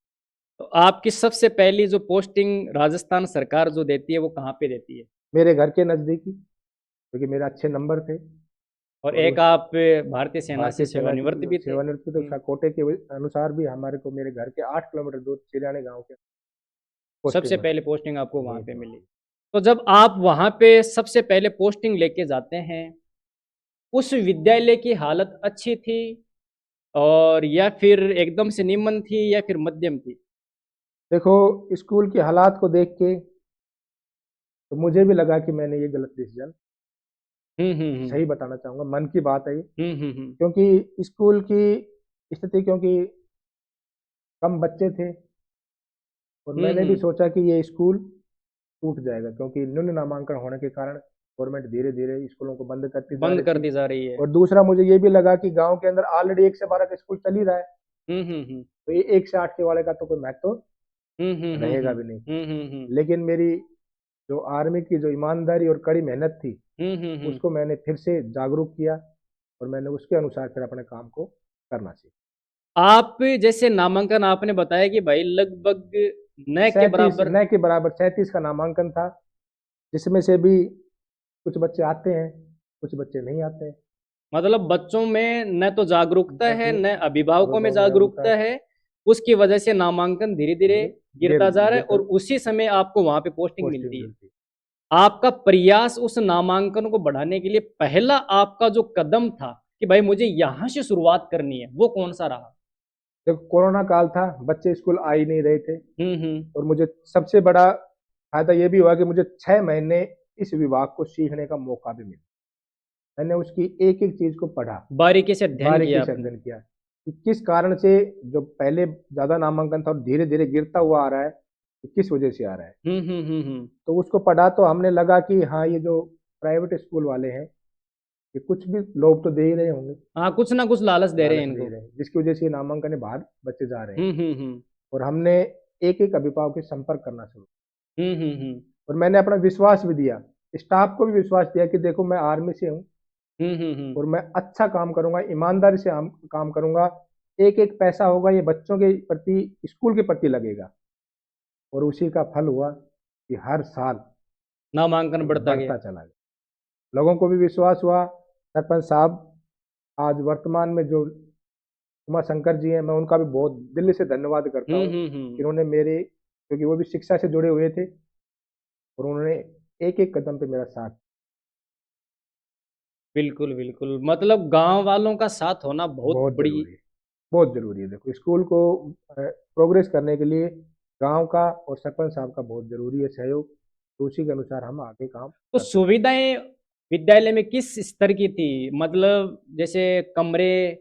तो आपकी सबसे पहली जो पोस्टिंग राजस्थान सरकार जो देती है वो कहाँ पे देती है? मेरे घर के नज़दीक ही क्योंकि मेरे अच्छे नंबर थे और और एक उस आप भारतीय सेना से भारतीय सेवानिवृत्त भी थे। सेवानिवृत्ति तो कोटे के अनुसार भी हमारे को मेरे घर के 8 किलोमीटर दूर चिरियाने गांव के पोस्टिंग सबसे में पहले पोस्टिंग आपको वहाँ वहीं पे पे मिली। हुई। तो जब आप वहाँ पे सबसे पहले पोस्टिंग लेके जाते हैं, उस विद्यालय की हालत अच्छी थी और या फिर एकदम से निम्न थी या फिर मध्यम थी? देखो स्कूल के हालात को देख के तो मुझे भी लगा कि मैंने ये गलत डिसीजन हम्म। सही बताना चाहूँगा मन की बात है ये हम्म। क्योंकि स्कूल की स्थिति क्योंकि कम बच्चे थे और मैंने भी हम्म। सोचा कि ये स्कूल टूट जाएगा क्योंकि न्यून नामांकन होने के कारण गवर्नमेंट धीरे धीरे स्कूलों को बंद करती जा बंद रही कर थी दी जा रही है। और दूसरा मुझे ये भी लगा कि गांव के अंदर ऑलरेडी 1 से 12 का स्कूल चल ही रहा है हम्म। तो ये 1 से 8 के वाले का तो कोई महत्व रहेगा भी नहीं हम्म। लेकिन मेरी जो आर्मी की जो ईमानदारी और कड़ी मेहनत थी हम्म। उसको मैंने फिर से जागरूक किया और मैंने उसके अनुसार फिर अपने काम को करना सीखा। आप जैसे नामांकन आपने बताया कि भाई लगभग न के 37 बराबर। न के बराबर 37 का नामांकन था जिसमें से भी कुछ बच्चे आते हैं कुछ बच्चे नहीं आते हैं मतलब बच्चों में न तो जागरूकता है अपने न अभिभावकों में अभिभावकों में जागरूकता जागरूकता है। उसकी वजह से नामांकन धीरे धीरे धीरे गिर गिरता जा रहा है गिरता और उसी समय आपको वहां पे पोस्टिंग पोस्टिंग मिलती है। मिलती है। आपका प्रयास उस नामांकन को बढ़ाने के लिए पहला आपका जो कदम था कि भाई मुझे यहाँ से शुरुआत करनी है, वो कौन सा रहा? जब कोरोना काल था बच्चे स्कूल आ ही नहीं रहे थे हम्म। और मुझे सबसे बड़ा फायदा ये भी हुआ कि मुझे 6 महीने इस विभाग को सीखने का मौका भी मिला मैंने उसकी एक एक चीज को पढ़ा बारीकी से अध्ययन बारीकी किया से आपने। अध्ययन किया कि किस कारण से जो पहले ज्यादा नामांकन था और धीरे धीरे गिरता हुआ आ रहा है कि किस वजह से आ रहा है हम्म। तो उसको पढ़ा तो हमने लगा कि हाँ ये जो प्राइवेट स्कूल वाले हैं ये कुछ भी लोग तो दे ही रहे होंगे हाँ, कुछ ना कुछ लालच दे रहे हैं लालच दे इनको। रहे हैं जिसकी वजह से ये नामांकन में बाहर बच्चे जा रहे हैं हम्म। और हमने एक एक अभिभावक से संपर्क करना शुरू हम्म। और मैंने अपना विश्वास भी दिया स्टाफ को भी विश्वास दिया कि देखो मैं आर्मी से हूँ हम्म। और मैं अच्छा काम करूंगा ईमानदारी से काम करूंगा एक एक पैसा होगा ये बच्चों के प्रति स्कूल के प्रति लगेगा और उसी का फल हुआ कि हर साल नामांकन बढ़ता गया। बढ़ता चला गया लोगों को भी विश्वास हुआ सरपंच साहब आज वर्तमान में जो उमा शंकर जी हैं मैं उनका भी बहुत दिल से धन्यवाद करता हूँ हम्म। इन्होंने मेरे क्योंकि वो भी शिक्षा से जुड़े हुए थे और उन्होंने एक एक कदम पे मेरा साथ बिल्कुल बिल्कुल, मतलब गांव वालों का साथ होना बहुत बहुत बड़ी। जरूरी है बहुत जरूरी है देखो स्कूल को प्रोग्रेस करने के लिए गांव का और सरपंच साहब का बहुत जरूरी है सहयोग तो उसी के अनुसार हम आगे काम तो कर सकते सुविधाएं विद्यालय में किस स्तर की थी? मतलब जैसे कमरे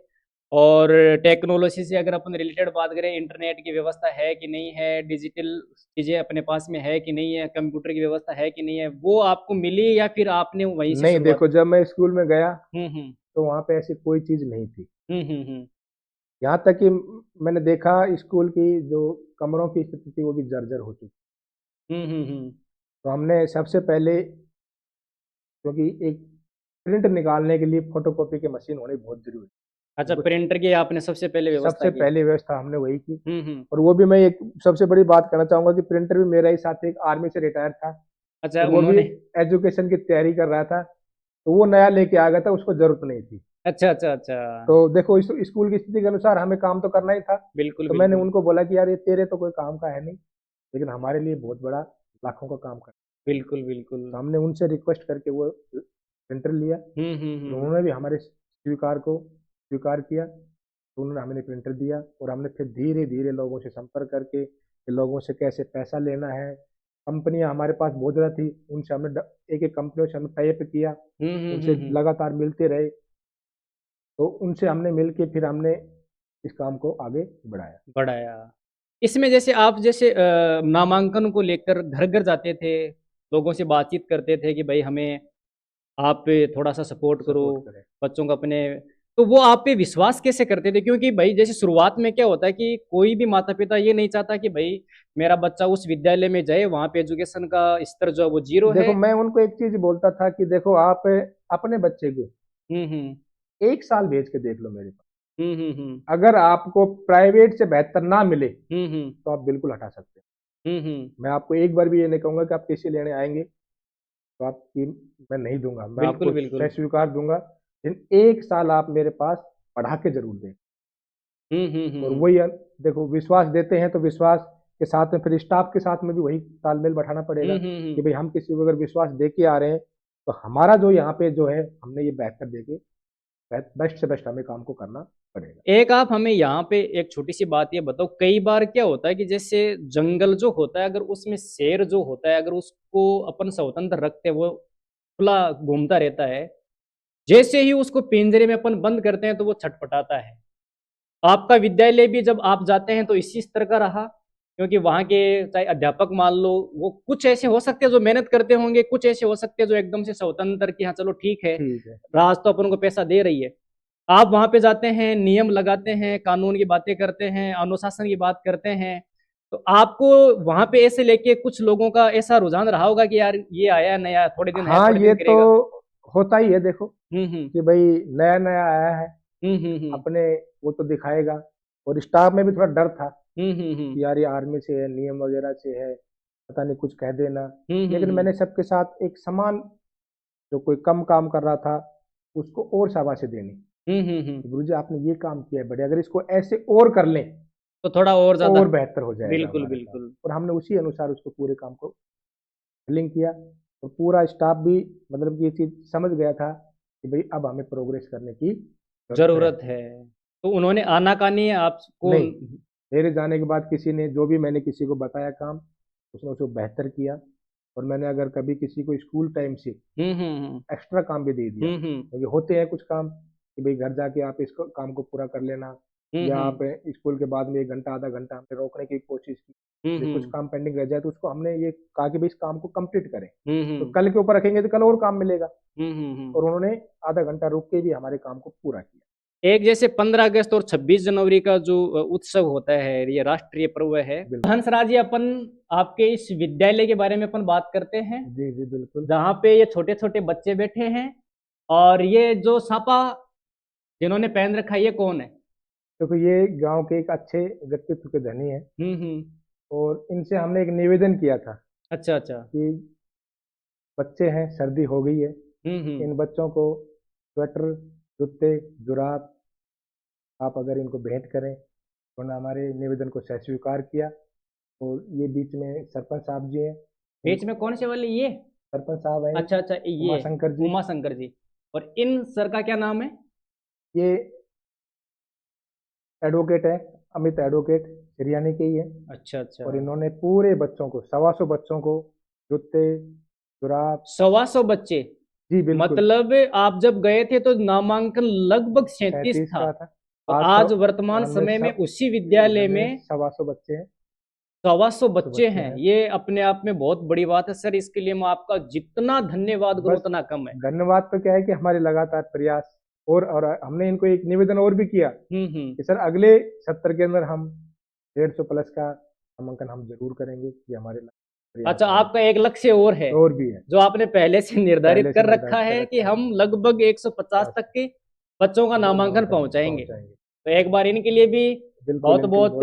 और टेक्नोलॉजी से अगर अपन रिलेटेड बात करें, इंटरनेट की व्यवस्था है कि नहीं है, डिजिटल चीजें अपने पास में है कि नहीं है, कंप्यूटर की व्यवस्था है कि नहीं है, वो आपको मिली या फिर आपने वहीं हैं से नहीं शुरुआत? देखो जब मैं स्कूल में गया हम्म। तो वहाँ पे ऐसी कोई चीज़ नहीं थी हम्म। यहाँ तक कि मैंने देखा स्कूल की जो कमरों की स्थिति थी वो भी जर्जर हो चुकी हम्म। तो हमने सबसे पहले क्योंकि एक प्रिंट निकालने के लिए फोटोकॉपी की मशीन होनी बहुत जरूरी अच्छा, है प्रिंटर की आपने सबसे पहले व्यवस्था सबसे की? पहली व्यवस्था हमने वही की हम्म। और वो भी मैं एक सबसे बड़ी बात करना चाहूंगा कि प्रिंटर भी मेरा ही साथी एक आर्मी से रिटायर था अच्छा, और वो भी उन्होंने। एजुकेशन की तैयारी कर रहा था तो वो नया लेके आ गया था उसको जरूरत नहीं थी अच्छा अच्छा अच्छा। तो देखो इस स्कूल की स्थिति के अनुसार हमें काम तो करना ही था बिल्कुल तो मैंने बिल्कुल। उनको बोला कि यार ये तेरे तो कोई काम का है नहीं लेकिन हमारे लिए बहुत बड़ा लाखों का काम कर बिल्कुल बिल्कुल। तो हमने उनसे रिक्वेस्ट करके वो प्रिंटर लिया और हम्म। उन्होंने भी हमारे स्वीकार को स्वीकार किया तो उन्होंने हमें प्रिंटर दिया और हमने फिर धीरे धीरे लोगों से संपर्क करके कि लोगों से कैसे पैसा लेना है। कंपनियां हमारे पास बहुत ज़्यादा थी, उनसे हमने एक एक कंपनियों से हमने टाई अप किया, उनसे हम्म। लगातार मिलते रहे। तो उनसे हमने मिल के फिर हमने इस काम को आगे बढ़ाया। बढ़ाया। इसमें जैसे आप जैसे नामांकन को लेकर घर घर जाते थे, लोगों से बातचीत करते थे कि भाई हमें आप पे थोड़ा सा सपोर्ट करो, सपोर्ट करें। बच्चों को अपने। तो वो आप पे विश्वास कैसे करते थे? क्योंकि भाई जैसे शुरुआत में क्या होता है कि कोई भी माता पिता ये नहीं चाहता कि भाई मेरा बच्चा उस विद्यालय में जाए, वहाँ पे एजुकेशन का स्तर जो है वो जीरो देखो है। मैं उनको एक चीज बोलता था कि देखो आप अपने बच्चे को हम्म। 1 साल भेज के देख लो मेरे पास, हम्म। अगर आपको प्राइवेट से बेहतर ना मिले हम्म। तो आप बिल्कुल हटा सकते हम्म। हैं। मैं आपको एक बार भी ये नहीं कहूंगा कि आप टीसी लेने आएंगे तो आपकी मैं नहीं दूंगा, मैं बिल्कुल आपको बिल्कुल। सह स्वीकार दूंगा, लेकिन 1 साल आप मेरे पास पढ़ा के जरूर दें। और हम्म। वही देखो विश्वास देते हैं तो विश्वास के साथ में फिर स्टाफ के साथ में भी वही तालमेल बैठाना पड़ेगा कि हम्म। भाई हम किसी को अगर विश्वास दे के आ रहे हैं तो हमारा जो यहाँ पे जो है हमने ये बेहतर दे के बेस्ट से बेस्ट हमें काम को करना पड़ेगा। एक आप हमें यहाँ पे एक छोटी सी बात ये बताओ, कई बार क्या होता है कि जैसे जंगल जो होता है, अगर उसमें शेर जो होता है, अगर उसको अपन स्वतंत्र रखते हैं, वो खुला घूमता रहता है, जैसे ही उसको पिंजरे में अपन बंद करते हैं तो वो छटपटाता है। आपका विद्यालय भी जब आप जाते हैं तो इसी स्तर का रहा? क्योंकि वहाँ के चाहे अध्यापक मान लो, वो कुछ ऐसे हो सकते हैं जो मेहनत करते होंगे, कुछ ऐसे हो सकते हैं जो एकदम से स्वतंत्र कि हाँ चलो ठीक है, ठीक है। राज तो अपन को पैसा दे रही है। आप वहां पे जाते हैं, नियम लगाते हैं, कानून की बातें करते हैं, अनुशासन की बात करते हैं, तो आपको वहां पे ऐसे लेके कुछ लोगों का ऐसा रुझान रहा होगा कि यार ये आया नया, थोड़े दिन है, हाँ थोड़े ये दिन तो करेगा। होता ही है देखो हम्म। कि भाई नया नया आया है हम्म। अपने, वो तो दिखाएगा। और स्टाफ में भी थोड़ा डर था हम्म। कि यार ये आर्मी से है, नियम वगैरह से है, पता नहीं कुछ कह देना। लेकिन हम्म। मैंने सबके साथ एक समान, जो कोई कम काम कर रहा था उसको और शाबाशी देनी हम्म। कि गुरुजी आपने ये काम किया है बढ़िया, अगर इसको ऐसे और कर लें तो थोड़ा और ज्यादा। और बेहतर हो जाएगा बिल्कुल हमारे साथ। बिल्कुल। और हमने उसी अनुसार उसको पूरे काम को फिलिंग किया। और पूरा स्टाफ भी मतलब कि ये चीज समझ गया था कि भाई अब हमें प्रोग्रेस करने की जरूरत है। जरूरत है। तो उन्होंने आनाकानी आपको। नहीं, मेरे जाने के बाद किसी ने जो भी मैंने किसी को बताया काम, उसने उसको बेहतर किया। और मैंने अगर कभी किसी को स्कूल टाइम से हम्म। एक्स्ट्रा काम भी दे दिया, हम्म। क्योंकि होते हैं कुछ काम कि भाई घर जाके आप इस काम को पूरा कर लेना, या आप हम्म। स्कूल के बाद में 1 घंटा आधा घंटा हमने रोकने की कोशिश की, यदि कुछ हम्म। काम पेंडिंग रह जाए तो उसको हमने ये कहा कि भाई इस काम को कंप्लीट करें, तो हम्म। कल के ऊपर रखेंगे तो कल और काम मिलेगा। हम्म। और उन्होंने आधा घंटा रुक के भी हमारे काम को पूरा किया। एक जैसे 15 अगस्त और 26 जनवरी का जो उत्सव होता है, ये राष्ट्रीय पर्व है। बिल्कुल। हंसराज जी, अपन आपके इस विद्यालय के बारे में अपन बात करते हैं, जी जी बिल्कुल। जहाँ पे ये छोटे छोटे बच्चे बैठे हैं, और ये जो सापा जिन्होंने पहन रखा है, ये कौन है? क्योंकि ये गांव के एक अच्छे व्यक्तित्व के धनी है, हम्म। और इनसे हमने एक निवेदन किया था अच्छा अच्छा। कि बच्चे हैं, सर्दी हो गई है, हम्म। इन बच्चों को स्वेटर, जूते, जुराब आप अगर इनको भेंट करें। उन्होंने हमारे निवेदन को स्वीकार किया। और ये बीच में सरपंच साहब जी हैं, बीच में कौन से वाले ये? सरपंच साहब हैं अच्छा अच्छा, ये उमाशंकर जी। उमा शंकर जी। और इन सर का क्या नाम है? ये एडवोकेट है, अमित एडवोकेट हरियाणा के ही है। अच्छा अच्छा। और इन्होंने पूरे बच्चों को 125 बच्चों को जूते, जुराब। 125 बच्चे? जी बिल्कुल। मतलब आप जब गए थे तो नामांकन लगभग 37 37 था, का था। तो आज तो आज वर्तमान हमें समय में सब उसी विद्यालय में में 125 बच्चे हैं। 125 बच्चे बच्चे हैं। हैं। ये अपने आप में बहुत बड़ी बात है सर, इसके लिए मैं आपका जितना धन्यवाद करूं बस उतना कम है। धन्यवाद तो क्या है कि हमारे लगातार प्रयास, और हमने इनको एक निवेदन और भी किया हम्म। कि सर अगले सत्र के अंदर हम 150 प्लस का नामांकन हम जरूर करेंगे, ये हमारे प्रयास अच्छा, रहेगा। आपका एक लक्ष्य और है और भी है, जो आपने पहले से निर्धारित पहले से कर रखा निर्धारित कर है कि रखा है। हम लगभग 150 बस तक के बच्चों का नामांकन नामांकन पहुंचाएंगे। पहुंचाएंगे। तो एक बार इनके लिए भी बिल्कुल, बहुत इनके लिए बहुत बहुत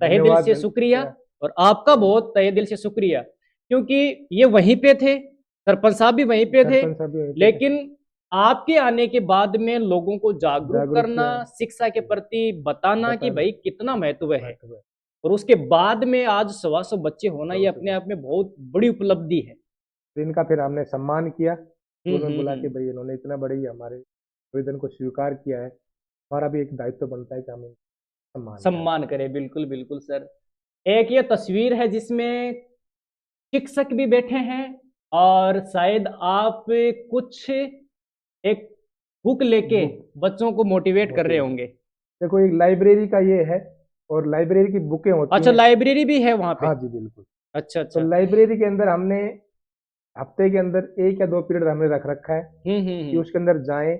तहे दिल धन्यवाद। से शुक्रिया, और आपका बहुत तहे दिल से शुक्रिया, क्योंकि ये वहीं पे थे, सरपंच साहब भी वहीं पे थे, सरपंच साहब भी वहीं पे थे, लेकिन आपके आने के बाद में लोगों को जागरूक जागरूक करना, किया, शिक्षा के प्रति बताना कि बताना भाई कितना महत्व है, महत्व है। और उसके बाद में आज 125 बच्चे होना, ये अपने 125। आप में बहुत बड़ी उपलब्धि है। तो इनका फिर हमने सम्मान किया, स्कूल में बुला के हम्म। भाई इन्होंने इतना बड़ी हमारे आवेदन को स्वीकार किया है, हमारा भी एक दायित्व बनता है कि हम इनको सम्मान करें। सम्मान करें। बिल्कुल बिल्कुल सर। एक ये तस्वीर है जिसमें शिक्षक भी बैठे हैं और शायद आप कुछ एक बुक लेके बुक बच्चों को मोटिवेट कर रहे मोटिवेट होंगे। देखो, एक लाइब्रेरी का ये है, और लाइब्रेरी की बुकें होती अच्छा, हैं। लाइब्रेरी भी है वहां पे? हाँ जी, बिल्कुल। अच्छा तो अच्छा। लाइब्रेरी के अंदर हमने हफ्ते के अंदर 1 या 2 पीरियड हमने रख रखा है कि हम्म। उसके अंदर जाएं,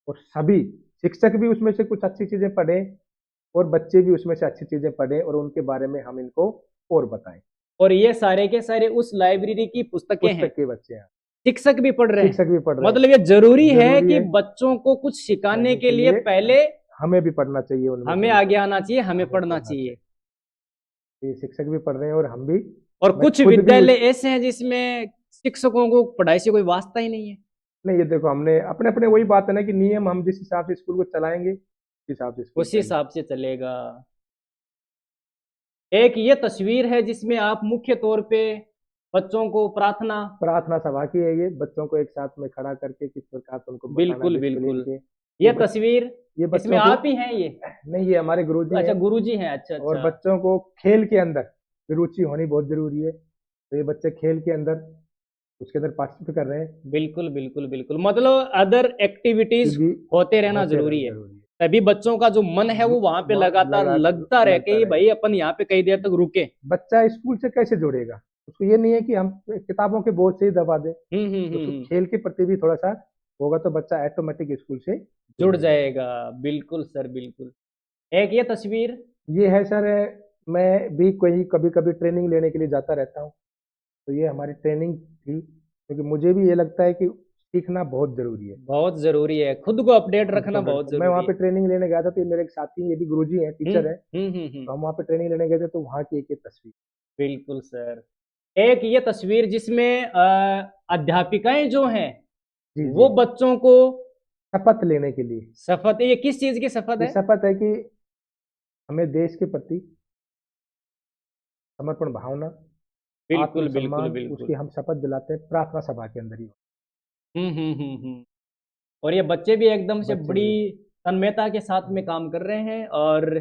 और सभी शिक्षक भी उसमें से कुछ अच्छी चीजें पढ़ें, और बच्चे भी उसमें से अच्छी चीजें पढ़ें, और उनके बारे में हम इनको और बताएं। और ये सारे के सारे उस लाइब्रेरी की पुस्तकें हैं, पुस्तक के बच्चे हैं, शिक्षक भी पढ़ रहे हैं। शिक्षक भी पढ़ रहे हैं। मतलब ये जरूरी है जरूरी कि है बच्चों को कुछ सिखाने पढ़ने के के लिए लिए पहले हमें भी पढ़ना चाहिए, उनमें हमें से आगे आना चाहिए, हमें हमें पढ़ना पढ़ना चाहिए। चाहिए। ये शिक्षक भी पढ़ रहे हैं और हम भी। और मैं कुछ खुद भी विद्यालय ऐसे हैं जिसमें शिक्षकों को पढ़ाई से कोई वास्ता ही नहीं है। नहीं, ये देखो, हमने अपने अपने वही बात है ना कि नियम हम जिस हिसाब से स्कूल को चलाएंगे, उस हिसाब से स्कूल उसी चलेगा। हिसाब से चलेगा। एक ये तस्वीर है जिसमें आप मुख्य तौर पे बच्चों को प्रार्थना। प्रार्थना सभा की है ये, बच्चों को एक साथ में खड़ा करके किस प्रकार से उनको बताना बिल्कुल डिसिप्लिन बिल्कुल। के। ये बच, तस्वीर ये इसमें बच्चों को, आप ही हैं ये? नहीं, ये हमारे गुरुजी अच्छा, हैं। गुरुजी हैं। अच्छा और अच्छा। बच्चों को खेल के अंदर रुचि होनी बहुत जरूरी है, तो ये बच्चे खेल के अंदर उसके अंदर पार्टिसिपेट कर रहे हैं। बिल्कुल बिल्कुल बिल्कुल। मतलब अदर ये एक्टिविटीज भी होते रहना होते जरूरी रहना है, जरूरी तभी बच्चों का जो मन है है। वो वहां पे वहाँ लगातार लगा लगता रहे लगता कि रहेगा। भाई अपन यहाँ पे कई देर तक रुके। बच्चा स्कूल से कैसे जुड़ेगा? उसको ये नहीं है कि हम किताबों के बोझ से ही दबा दें, उसको हम्म। खेल के प्रति भी थोड़ा सा होगा तो बच्चा ऑटोमेटिक स्कूल से जुड़ जुड़ेगा। जाएगा। बिल्कुल सर बिल्कुल। एक ये तस्वीर। ये है सर, मैं भी कोई कभी कभी ट्रेनिंग लेने के लिए जाता रहता हूँ, तो ये हमारी ट्रेनिंग थी, क्योंकि मुझे भी ये लगता है कि सीखना बहुत जरूरी है। बहुत जरूरी है, खुद को अपडेट खुद रखना को बहुत मैं वहाँ जरूरी पे है। ट्रेनिंग लेने गया था, तो ये मेरे एक साथी हैं, ये भी गुरुजी हैं, टीचर हैं। हम्म। तो हम वहाँ पे ट्रेनिंग लेने गए थे, तो वहाँ की एक एक तस्वीर। बिल्कुल सर। एक ये तस्वीर जिसमें अध्यापिकाएं जो हैं जी जी। वो बच्चों को शपथ लेने के लिए। शपथ, ये किस चीज की शपथ ये है? शपथ है कि हमें देश के प्रति समर्पण भावना, बिल्कुल बिल्कुल आत्मसम्मान, बिल्कुल। उसकी हम शपथ दिलाते हैं प्रार्थना सभा के अंदर ही। हम्म। और ये बच्चे भी एकदम से बच्चे बड़ी भी। तन्मयता के साथ में काम कर रहे हैं, और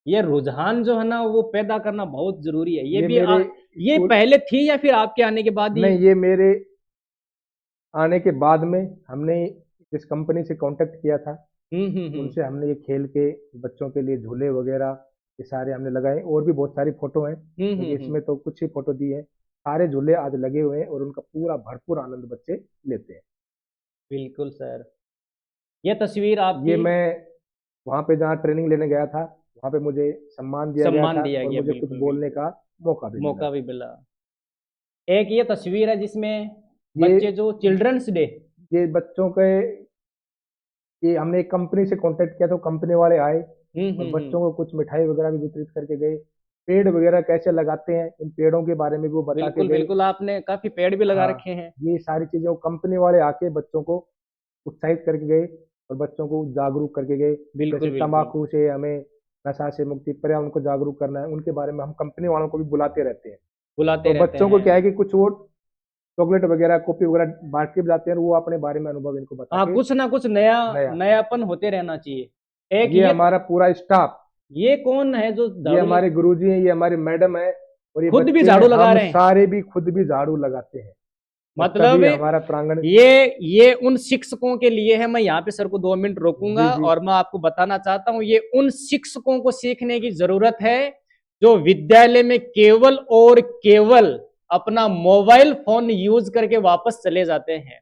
ये रुझान जो है ना वो पैदा करना बहुत जरूरी है। ये मेरे ये स्कूल, पहले थी या फिर आपके आने के बाद ही? नहीं, ये मेरे आने के बाद में हमने इस कंपनी से कांटेक्ट किया था, हम्म। उनसे हमने ये खेल के बच्चों के लिए झूले वगैरह ये सारे हमने लगाए, और भी बहुत सारी फोटो हैं, क्योंकि हम्म। इसमें तो कुछ ही फोटो दी है। सारे झूले आज लगे हुए हैं और उनका पूरा भरपूर आनंद बच्चे लेते हैं। बिल्कुल सर। ये तस्वीर ये आपकी? मैं वहाँ पे जहाँ ट्रेनिंग लेने गया था, वहाँ पे मुझे सम्मान दिया गया सम्मान था, दिया और गया, मुझे कुछ बिल्कुल बोलने बिल्कुल। का मौका भी मिला। मौका भी मिला। एक ये तस्वीर है जिसमें ये बच्चे जो चिल्ड्रंस डे। ये बच्चों के, ये हमने एक कंपनी से कांटेक्ट किया, तो कंपनी वाले आए और हम्म। बच्चों को कुछ मिठाई वगैरह भी वितरित करके गए। पेड़ वगैरह कैसे लगाते हैं, इन पेड़ों के बारे में भी वो बता के बिल्कुल गए। बिल्कुल, आपने काफी पेड़ भी लगा हाँ, रखे हैं। ये सारी चीजें वो कंपनी वाले आके बच्चों को उत्साहित करके गए, और बच्चों को जागरूक करके गए। जैसे बिल्कुल बिल्कुल। तंबाकू से हमें, नशा से मुक्ति, पर्यावरण को जागरूक करना है, उनके बारे में हम कंपनी वालों को भी बुलाते रहते हैं। बुलाते तो रहते बच्चों को हैं। क्या है कि कुछ वो चॉकलेट वगैरह, कॉपी वगैरह बांट के भी जाते हैं, और वो अपने बारे में अनुभव इनको बता हाँ, के। कुछ ना कुछ नया नया, नयापन होते रहना चाहिए। एक ये हमारा पूरा स्टाफ, ये कौन है जो ये झाड़ू हमारे गुरुजी हैं, ये हमारी मैडम है, और ये खुद भी बच्चे हैं, झाड़ू लगा हम रहे हैं? सारे भी खुद भी झाड़ू लगाते हैं, और मतलब तभी हमारा प्रांगण। ये उन शिक्षकों के लिए है। मैं यहाँ पे सर को 2 मिनट रोकूंगा जी जी। और मैं आपको बताना चाहता हूँ, ये उन शिक्षकों को सीखने की जरूरत है जो विद्यालय में केवल और केवल अपना मोबाइल फोन यूज करके वापस चले जाते हैं,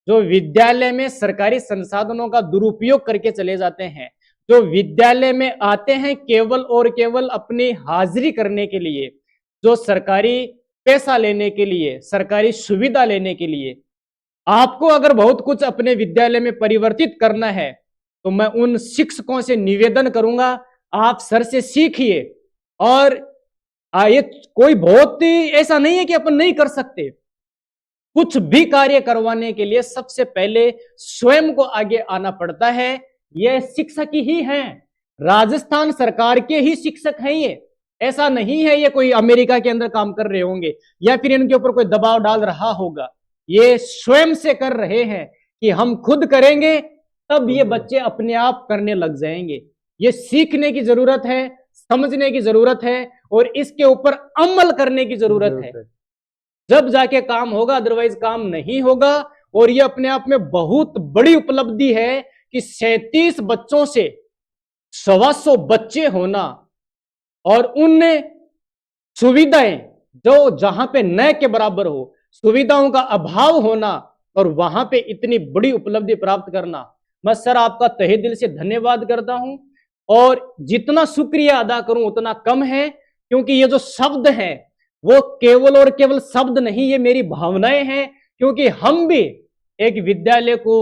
जो विद्यालय में सरकारी संसाधनों का दुरुपयोग करके चले जाते हैं, जो विद्यालय में आते हैं केवल और केवल अपनी हाजिरी करने के लिए, जो सरकारी पैसा लेने के लिए, सरकारी सुविधा लेने के लिए। आपको अगर बहुत कुछ अपने विद्यालय में परिवर्तित करना है तो मैं उन शिक्षकों से निवेदन करूंगा, आप सर से सीखिए। और ये कोई बहुत ऐसा नहीं है कि अपन नहीं कर सकते। कुछ भी कार्य करवाने के लिए सबसे पहले स्वयं को आगे आना पड़ता है। ये शिक्षक ही हैं, राजस्थान सरकार के ही शिक्षक हैं ये। ऐसा नहीं है ये कोई अमेरिका के अंदर काम कर रहे होंगे या फिर इनके ऊपर कोई दबाव डाल रहा होगा। ये स्वयं से कर रहे हैं कि हम खुद करेंगे, तब ये बच्चे अपने आप करने लग जाएंगे। ये सीखने की जरूरत है, समझने की जरूरत है और इसके ऊपर अमल करने की जरूरत है, जब जाके काम होगा, अदरवाइज काम नहीं होगा। और ये अपने आप में बहुत बड़ी उपलब्धि है कि 37 बच्चों से 125 बच्चे होना और उन सुविधाएं जो जहां पे न के बराबर हो, सुविधाओं का अभाव होना और वहां पे इतनी बड़ी उपलब्धि प्राप्त करना, मैं सर आपका तहे दिल से धन्यवाद करता हूं। और जितना शुक्रिया अदा करूं उतना कम है, क्योंकि ये जो शब्द हैं वो केवल और केवल शब्द नहीं, ये मेरी भावनाएं हैं। क्योंकि हम भी एक विद्यालय को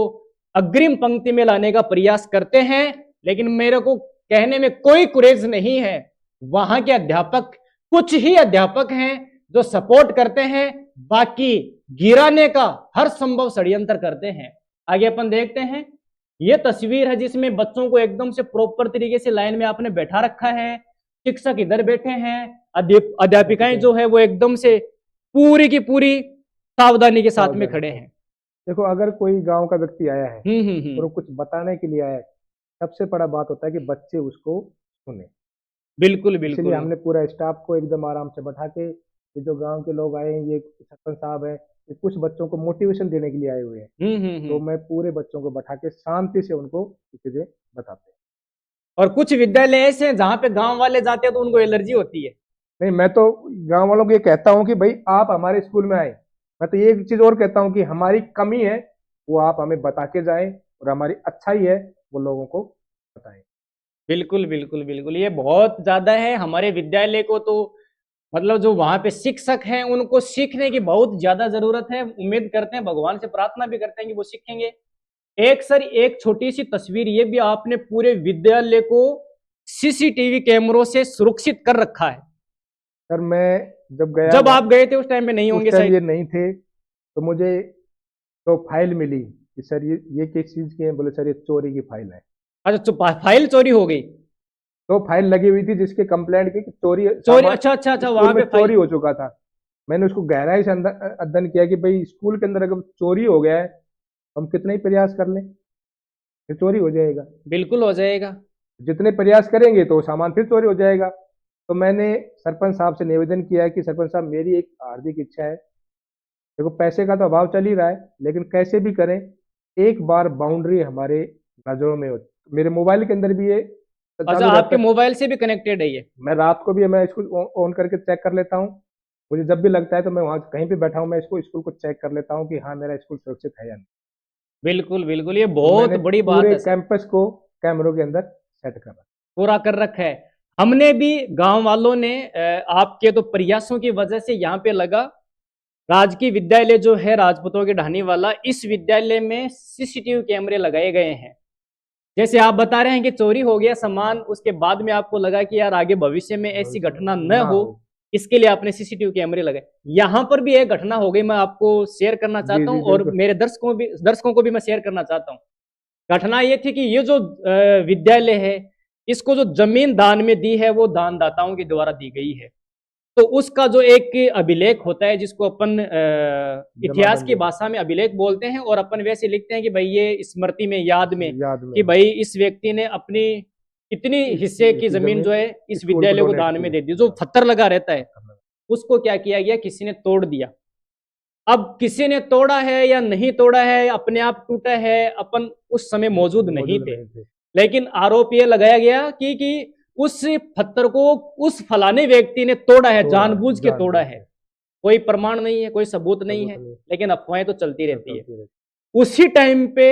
अग्रिम पंक्ति में लाने का प्रयास करते हैं, लेकिन मेरे को कहने में कोई कुरेज नहीं है। वहां के अध्यापक, कुछ ही अध्यापक हैं जो सपोर्ट करते हैं, बाकी गिराने का हर संभव षड्यंत्र करते हैं। आगे अपन देखते हैं, ये तस्वीर है जिसमें बच्चों को एकदम से प्रॉपर तरीके से लाइन में आपने बैठा रखा है। शिक्षक इधर बैठे हैं, अध्यापिकाएं जो है वो एकदम से पूरी की पूरी सावधानी के साथ में खड़े हैं। देखो, अगर कोई गांव का व्यक्ति आया है और वो हम्म। कुछ बताने के लिए आया है, सबसे बड़ा बात होता है कि बच्चे उसको सुने। बिल्कुल इसलिए बिल्कुल। हमने पूरा स्टाफ को एकदम आराम से बैठा के, ये जो गांव के लोग आए हैं, ये सरपंच साहब है, ये कुछ बच्चों को मोटिवेशन देने के लिए आए हुए हैं, तो मैं पूरे बच्चों को बैठा के शांति से उनको चीजें बताते हैं। और कुछ विद्यालय ऐसे हैं जहां पे गांव वाले जाते हैं तो उनको एलर्जी होती है। नहीं, मैं तो गांव वालों को ये कहता हूँ कि भाई आप हमारे स्कूल में आए। मैं तो ये एक चीज और कहता हूँ कि हमारी कमी है वो आप हमें बता के जाएं, और हमारी अच्छाई है वो लोगों को बताएं। बिल्कुल बिल्कुल बिल्कुल, ये बहुत ज्यादा है हमारे विद्यालय को तो, मतलब जो वहां पे शिक्षक हैं उनको सीखने की बहुत ज्यादा जरूरत है। उम्मीद करते हैं, भगवान से प्रार्थना भी करते हैं कि वो सीखेंगे। एक सर, एक छोटी सी तस्वीर, ये भी आपने पूरे विद्यालय को सीसीटीवी कैमरों से सुरक्षित कर रखा है। सर, मैं जब गया जब आप गए थे उस टाइम पे नहीं उस होंगे टाइम शायद। ये नहीं थे, तो मुझे तो फाइल मिली कि सर ये किस चीज की है। बोले सर ये चोरी की फाइल है। अच्छा, फाइल चोरी हो गई। तो फाइल लगी हुई थी जिसके कंप्लेंट की कि चोरी चोरी, सामान अच्छा अच्छा अच्छा, स्कूल वहां में पे फाइल। चोरी हो चुका था। मैंने उसको गहराई से अध्ययन किया कि भाई स्कूल के अंदर अगर चोरी हो गया है, हम कितना ही प्रयास कर लें, फिर चोरी हो जाएगा। बिल्कुल हो जाएगा। जितने प्रयास करेंगे तो सामान फिर चोरी हो जाएगा। तो मैंने सरपंच साहब से निवेदन किया कि सरपंच साहब, मेरी एक हार्दिक इच्छा है, देखो पैसे का तो अभाव चल ही रहा है, लेकिन कैसे भी करें एक बार बाउंड्री हमारे नजरों में हो। मेरे मोबाइल के अंदर भी ये अच्छा, चालू रहता आपके है। मोबाइल से भी कनेक्टेड है ये? मैं रात को भी मैं इसको ऑन करके चेक कर लेता हूँ। मुझे जब भी लगता है तो मैं वहां कहीं भी बैठा हूँ, मैं इसको स्कूल को चेक कर लेता हूँ कि हाँ मेरा स्कूल सुरक्षित है या नहीं। बिल्कुल बिल्कुल, ये तो बहुत मैंने बड़ी बात पूरे है सर। कैंपस को कैमरों के अंदर सेट कर रखा। पूरा कर रखा है। हमने भी, गांव वालों ने आपके तो प्रयासों की वजह से यहाँ पे लगा। राजकीय विद्यालय जो है राजपूतों के ढाणी वाला, इस विद्यालय में सीसीटीवी कैमरे लगाए गए हैं। जैसे आप बता रहे हैं कि चोरी हो गया सामान, उसके बाद में आपको लगा कि यार आगे भविष्य में ऐसी भविष्य घटना में न ना हो, हो। इसके लिए आपने सीसीटीवी कैमरे लगाए। यहाँ पर भी एक घटना हो गई, मैं आपको शेयर करना जी चाहता जी हूँ और बिल्कुल। मेरे दर्शकों को भी मैं शेयर करना चाहता हूँ। घटना ये थी कि ये जो विद्यालय है, इसको जो जमीन दान में दी है वो दानदाताओं के द्वारा दी गई है। तो उसका जो एक अभिलेख होता है, जिसको अपन इतिहास की जमाबंदी भाषा में अभिलेख बोलते हैं, और अपन वैसे लिखते हैं कि भाई ये स्मृति में, याद में, याद में कि हो। भाई इस व्यक्ति ने अपनी इतनी हिस्से की इसकी जमीन जो है इस स्कूल को विद्यालय को डोनेट दान की में है। दे दी। जो पत्थर लगा रहता है उसको क्या किया गया, किसी ने तोड़ दिया। अब किसी ने तोड़ा है या नहीं तोड़ा है, अपने आप टूटा है, अपन उस समय मौजूद नहीं मौजूद थे। नहीं थे। लेकिन आरोप ये लगाया गया कि उस पत्थर को उस फलाने व्यक्ति ने तोड़ा है, तोड़ा है, जानबूझ के तोड़ा जानबूझ है। के। कोई प्रमाण नहीं है, कोई सबूत नहीं सबूत है, नहीं। लेकिन अफवाहें तो चलती सब रहती है। चलती रहती। उसी टाइम पे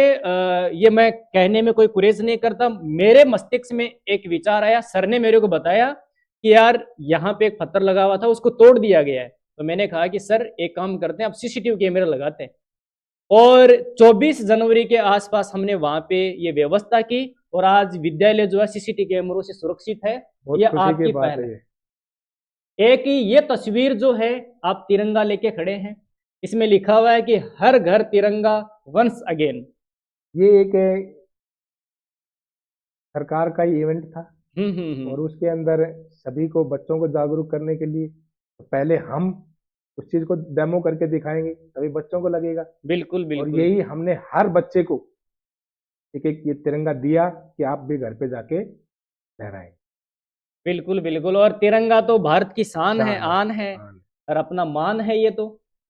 ये मैं कहने में कोई गुरेज नहीं करता, मेरे मस्तिष्क में एक विचार आया। सर ने मेरे को बताया कि यार यहाँ पे एक पत्थर लगा हुआ था, उसको तोड़ दिया गया है। तो मैंने कहा कि सर एक काम करते हैं, अब सीसीटीवी कैमरा लगाते हैं। और 24 जनवरी के आसपास हमने वहां पे ये व्यवस्था की, और आज विद्यालय जो है सीसीटीवी कैमरों से सुरक्षित है। बहुत ये खुशी की आपकी बात पहल है है। ये। एक ही ये तस्वीर जो है, आप तिरंगा लेके खड़े हैं, इसमें लिखा हुआ है कि हर घर तिरंगा वंस अगेन। ये एक सरकार का ही इवेंट था, और हम्म। उसके अंदर सभी को, बच्चों को जागरूक करने के लिए तो पहले हम उस चीज को डेमो करके दिखाएंगे, तभी बच्चों को लगेगा। बिल्कुल और बिल्कुल। यही हमने हर बच्चे को एक एक ये तिरंगा दिया कि आप भी घर पे जाके लहराएं। बिल्कुल बिल्कुल। और तिरंगा तो भारत की शान है, शान है, आन है शान। और अपना मान है। ये तो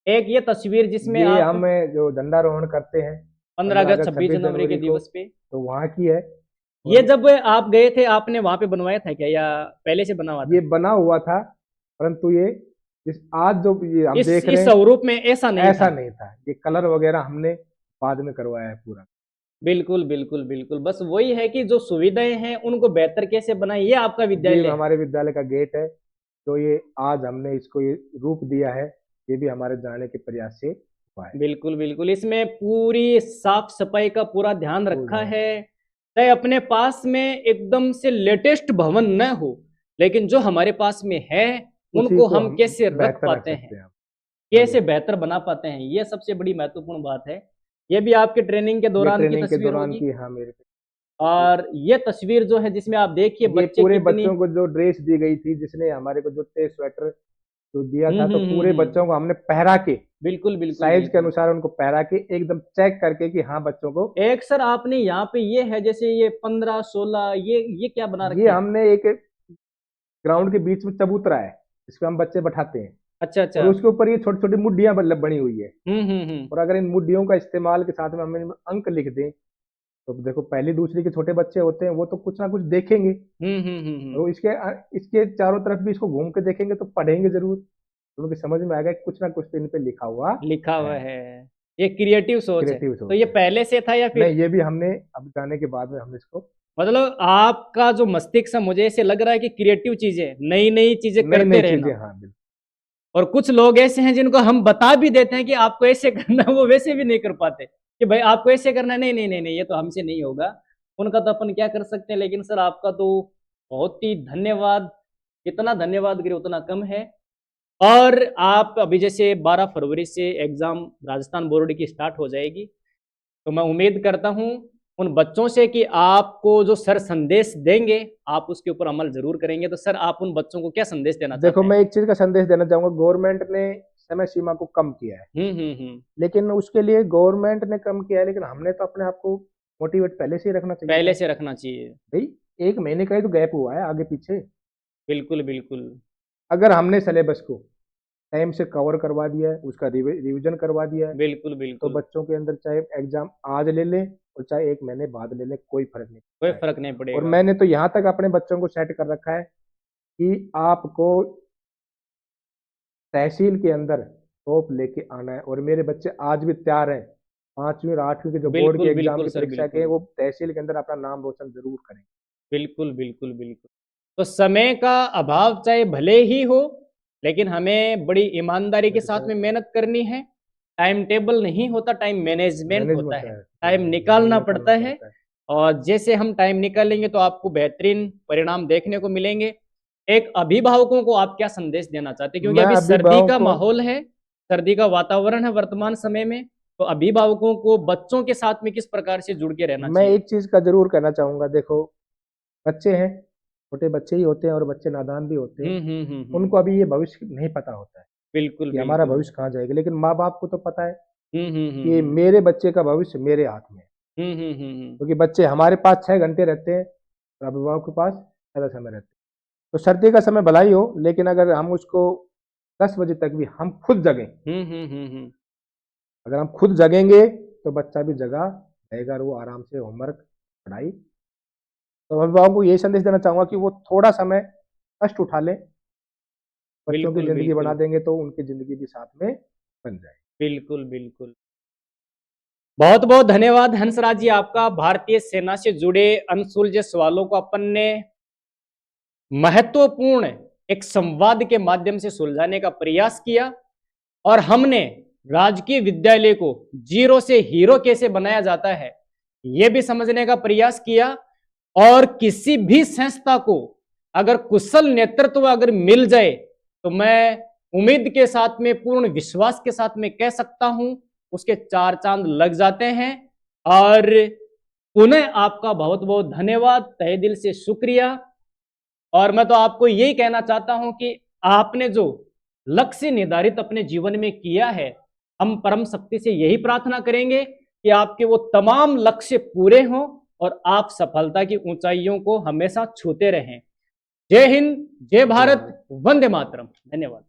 एक ये तस्वीर जिसमें ये आप हम जो झंडारोहण करते हैं 15 पंद्रह अगस्त अगस्त 26 छब्बीस जनवरी के जनवरी को, दिवस पे, तो वहाँ की है। ये और जब आप गए थे आपने वहां पे बनवाया था क्या या पहले से बना हुआ ये था? बना हुआ था, परंतु ये इस आज जो ये हम देख रहे इस हैं स्वरूप में ऐसा नहीं ऐसा था। नहीं था। ये कलर वगैरह हमने बाद में करवाया है पूरा। बिल्कुल बिल्कुल बिल्कुल। बस वही है कि जो सुविधाएं हैं उनको बेहतर कैसे बनाए, ये आपका ये विद्यालय है। हमारे विद्यालय का गेट है, तो ये आज हमने इसको ये रूप दिया है। ये भी हमारे जाने के प्रयास से हुआ है। बिल्कुल बिल्कुल। इसमें पूरी साफ सफाई का पूरा ध्यान फूल रखा है, है। चाहे अपने पास में एकदम से लेटेस्ट भवन न हो, लेकिन जो हमारे पास में है उसी उनको को हम हम कैसे रख बेहतर रख पाते हैं, सकते हैं। कैसे बढ़िया। बेहतर बना पाते हैं, ये सबसे बड़ी महत्वपूर्ण बात है। ये भी आपके ट्रेनिंग के ये दौरान की ट्रेनिंग के तस्वीर दौरान होगी। की, हाँ मेरे और ये तस्वीर जो है जिसमें आप देखिए ये बच्चे पूरे कितनी। बच्चों को जो ड्रेस दी गई थी, जिसने हमारे को जूते स्वेटर जो दिया था, तो पूरे हम्म। बच्चों को हमने पहरा के बिल्कुल बिल्कुल साइज के बिल्कुल। अनुसार उनको पहरा के एकदम चेक करके कि हाँ बच्चों को। एक सर आपने यहाँ पे ये है जैसे ये 15 16, ये क्या बना ये रखे हैं? हमने एक ग्राउंड के बीच में चबूतरा है, जिसपे हम बच्चे बैठाते हैं, अच्छा और अच्छा। उसके ऊपर ये छोटी छोटी मुड्डियां बनी हुई है। हम्म। और अगर इन मुड्डियों का इस्तेमाल के साथ में हम इनमें अंक लिख दें, तो देखो पहली दूसरी के छोटे बच्चे होते हैं, वो तो कुछ ना कुछ देखेंगे, हम्म। और इसके इसके चारों तरफ भी इसको घूम के देखेंगे तो पढ़ेंगे जरूर, तो उनकी समझ में आएगा कि कुछ ना कुछ तो इन पे लिखा हुआ लिखा हुआ है। है। ये क्रिएटिव सोच है। क्रिएटिव तो सोच ये है। पहले से था या फिर? नहीं, ये भी हमने अब जाने के बाद में हमने इसको मतलब आपका जो मस्तिष्क है मुझे ऐसे लग रहा है कि क्रिएटिव चीजें, नई नई चीजें नई करते नई चीजें, रहना। हाँ बिल्कुल। और कुछ लोग ऐसे हैं जिनको हम बता भी देते हैं कि आपको ऐसे करना है, वो वैसे भी नहीं कर पाते कि भाई आपको ऐसे करना है, नहीं नहीं नहीं नहीं ये तो हमसे नहीं होगा। उनका तो अपन क्या कर सकते हैं, लेकिन सर आपका तो बहुत ही धन्यवाद। इतना धन्यवाद करें उतना कम है। और आप अभी जैसे 12 फरवरी से एग्जाम राजस्थान बोर्ड की स्टार्ट हो जाएगी, तो मैं उम्मीद करता हूं उन बच्चों से कि आपको जो सर संदेश देंगे आप उसके ऊपर अमल जरूर करेंगे। तो सर आप उन बच्चों को क्या संदेश देना देखो चाहते हैं? मैं एक चीज का संदेश देना चाहूंगा, गवर्नमेंट ने समय सीमा को कम किया है, हम्म। लेकिन उसके लिए गवर्नमेंट ने कम किया है, लेकिन हमने तो अपने आप को मोटिवेट पहले से ही रखना चाहिए पहले था। से रखना चाहिए। भाई, एक महीने का ही तो गैप हुआ है आगे पीछे। बिल्कुल बिल्कुल अगर हमने सिलेबस को टाइम से कवर करवा दिया है, उसका रिवीजन करवा दिया है, बिल्कुल तो बिल्कुल। बच्चों के अंदर चाहे एग्जाम आज ले लें और चाहे एक महीने बाद ले लें, कोई फर्क नहीं कोई पड़ता है। फर्क नहीं और पड़ेगा। मैंने तो यहाँ तक अपने बच्चों को सेट कर रखा है कि आपको तहसील के अंदर टॉप लेके आना है, और मेरे बच्चे आज भी तैयार हैं। 5वीं और 8वीं के जो बोर्ड के बिल्कुल एग्जाम बिल्कुल की सर परीक्षा के हैं, बिल्कुल। वो तहसील के अंदर अपना नाम रोशन जरूर करें। बिल्कुल बिल्कुल बिल्कुल। तो समय का अभाव चाहे भले ही हो, लेकिन हमें बड़ी ईमानदारी के साथ में मेहनत करनी है। टाइम टेबल नहीं होता, टाइम मैनेजमेंट होता मैनेजमेंट है। है, टाइम टाइम निकालना पड़ता निकालना है। पड़ता है। और जैसे हम टाइम निकालेंगे तो आपको बेहतरीन परिणाम देखने को मिलेंगे। एक अभिभावकों को आप क्या संदेश देना चाहते हैं, क्योंकि मैं अभी सर्दी का अभिभावकों माहौल है, सर्दी का वातावरण है वर्तमान समय में। तो अभिभावकों को बच्चों के साथ में किस प्रकार से जुड़ के रहना मैं चाहिए? एक चीज का जरूर कहना चाहूंगा, देखो बच्चे हैं, छोटे बच्चे ही होते हैं और बच्चे नादान भी होते हैं। हम्म। उनको अभी ये भविष्य नहीं पता होता है बिल्कुल कि हमारा बिल्कुल। भविष्य कहाँ जाएगा, लेकिन माँ बाप को तो पता है कि हम्म। मेरे बच्चे का भविष्य मेरे हाथ में है। हम्म। क्योंकि बच्चे हमारे पास 6 घंटे रहते हैं और अभिभावक के पास ज्यादा समय रहता है। तो सर्दी का समय भला ही हो, लेकिन अगर हम उसको 10 बजे तक भी हम खुद जगें, अगर हम खुद जगेंगे तो बच्चा भी जगा रहेगा और वो आराम से होमवर्क पढ़ाई। तो अभिभावक को यही संदेश देना चाहूंगा कि वो थोड़ा समय कष्ट उठा लें, बच्चों की बिल्कुल जिंदगी बना बिल्कुल देंगे तो उनकी जिंदगी भी साथ में बन जाए। बिल्कुल बिल्कुल। बहुत बहुत धन्यवाद हंसराज जी आपका। भारतीय सेना से जुड़े अनसुलझे सवालों को अपन ने महत्वपूर्ण एक संवाद के माध्यम से सुलझाने का प्रयास किया, और हमने राजकीय विद्यालय को जीरो से हीरो कैसे बनाया जाता है यह भी समझने का प्रयास किया। और किसी भी संस्था को अगर कुशल नेतृत्व अगर मिल जाए तो मैं उम्मीद के साथ में, पूर्ण विश्वास के साथ में कह सकता हूं उसके 4 चांद लग जाते हैं। और पुनः आपका बहुत बहुत धन्यवाद, तहे दिल से शुक्रिया। और मैं तो आपको यही कहना चाहता हूं कि आपने जो लक्ष्य निर्धारित अपने जीवन में किया है, हम परम शक्ति से यही प्रार्थना करेंगे कि आपके वो तमाम लक्ष्य पूरे हों और आप सफलता की ऊंचाइयों को हमेशा छूते रहें। जय हिंद, जय भारत, वंदे मातरम। धन्यवाद।